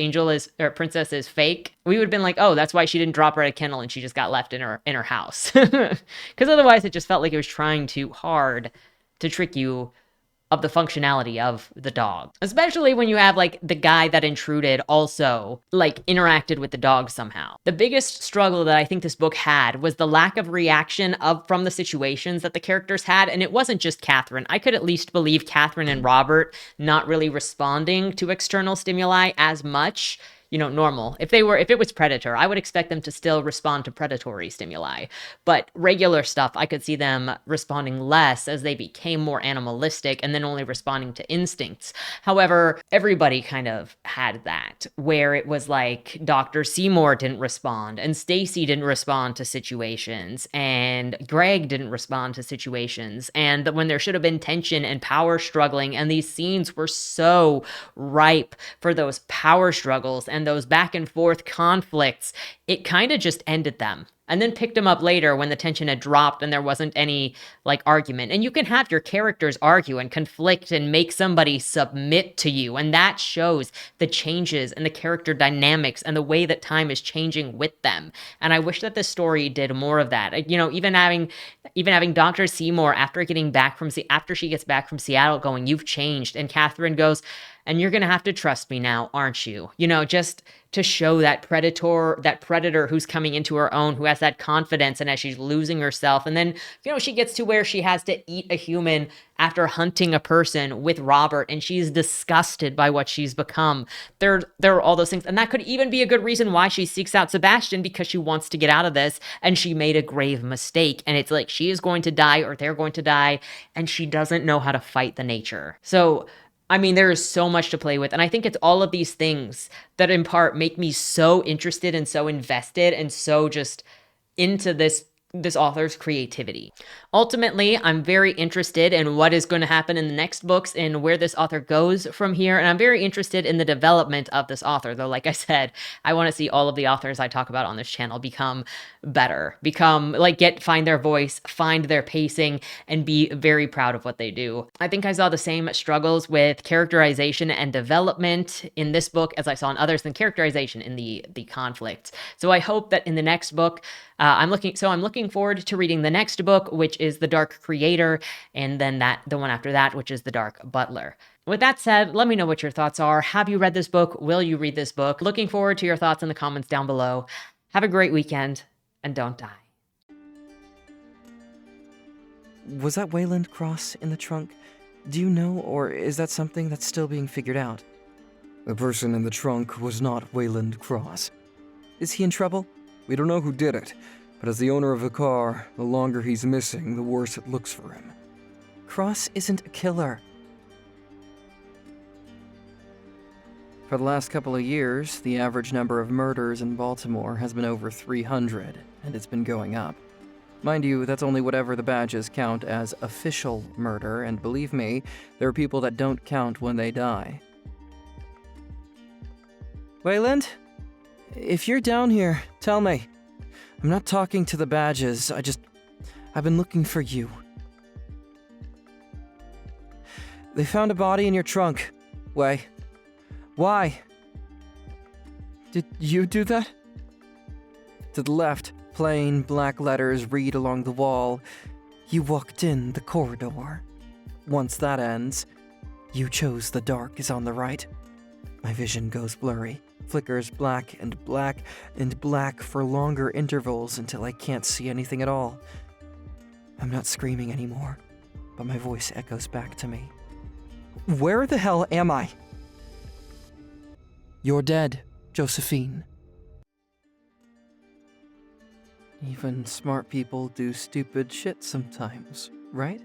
princess is fake, we would have been like, oh, that's why she didn't drop her at a kennel and she just got left in her house. Because otherwise it just felt like it was trying too hard to trick you of the functionality of the dog. Especially when you have like the guy that intruded also like interacted with the dog somehow. The biggest struggle that I think this book had was the lack of reaction from the situations that the characters had. And it wasn't just Catherine. I could at least believe Catherine and Robert not really responding to external stimuli as much. Normal. If it was predator, I would expect them to still respond to predatory stimuli. But regular stuff, I could see them responding less as they became more animalistic and then only responding to instincts. However, everybody kind of had that, where it was like Dr. Seymour didn't respond, and Stacy didn't respond to situations, and Greg didn't respond to situations, and when there should have been tension and power struggling, and these scenes were so ripe for those power struggles and those back and forth conflicts, it kind of just ended them and then picked them up later when the tension had dropped and there wasn't any like argument. And you can have your characters argue and conflict and make somebody submit to you, and that shows the changes and the character dynamics and the way that time is changing with them. And I wish that this story did more of that. Even having Dr. Seymour after she gets back from Seattle going, "You've changed," and Catherine goes, "And you're going to have to trust me now, aren't you?" Just to show that predator who's coming into her own, who has that confidence, and as she's losing herself. And then, she gets to where she has to eat a human after hunting a person with Robert, and she's disgusted by what she's become. There are all those things. And that could even be a good reason why she seeks out Sebastian, because she wants to get out of this, and she made a grave mistake. And it's like she is going to die or they're going to die, and she doesn't know how to fight the nature. So there is so much to play with. And I think it's all of these things that in part make me so interested and so invested and so just into this author's creativity. Ultimately, I'm very interested in what is going to happen in the next books and where this author goes from here. And I'm very interested in the development of this author. Though, like I said, I want to see all of the authors I talk about on this channel become better, find their voice, find their pacing, and be very proud of what they do. I think I saw the same struggles with characterization and development in this book as I saw in others than characterization in the conflict. So I hope that in the next book, I'm looking forward to reading the next book, which is The Dark Creator, and then the one after that, which is The Dark Butler. With that said, let me know what your thoughts are. Have you read this book? Will you read this book? Looking forward to your thoughts in the comments down below. Have a great weekend, and don't die. Was that Wayland Cross in the trunk? Do you know, or is that something that's still being figured out? The person in the trunk was not Wayland Cross. Is he in trouble? We don't know who did it, but as the owner of the car, the longer he's missing, the worse it looks for him. Cross isn't a killer. For the last couple of years, the average number of murders in Baltimore has been over 300, and it's been going up. Mind you, that's only whatever the badges count as official murder, and believe me, there are people that don't count when they die. Wayland? If you're down here, tell me. I'm not talking to the badges, I've been looking for you. They found a body in your trunk. Why? Did you do that? To the left, plain black letters read along the wall. You walked in the corridor. Once that ends, you chose the dark is on the right. My vision goes blurry, flickers black and black and black for longer intervals until I can't see anything at all. I'm not screaming anymore, but my voice echoes back to me. Where the hell am I? You're dead, Josephine. Even smart people do stupid shit sometimes, right?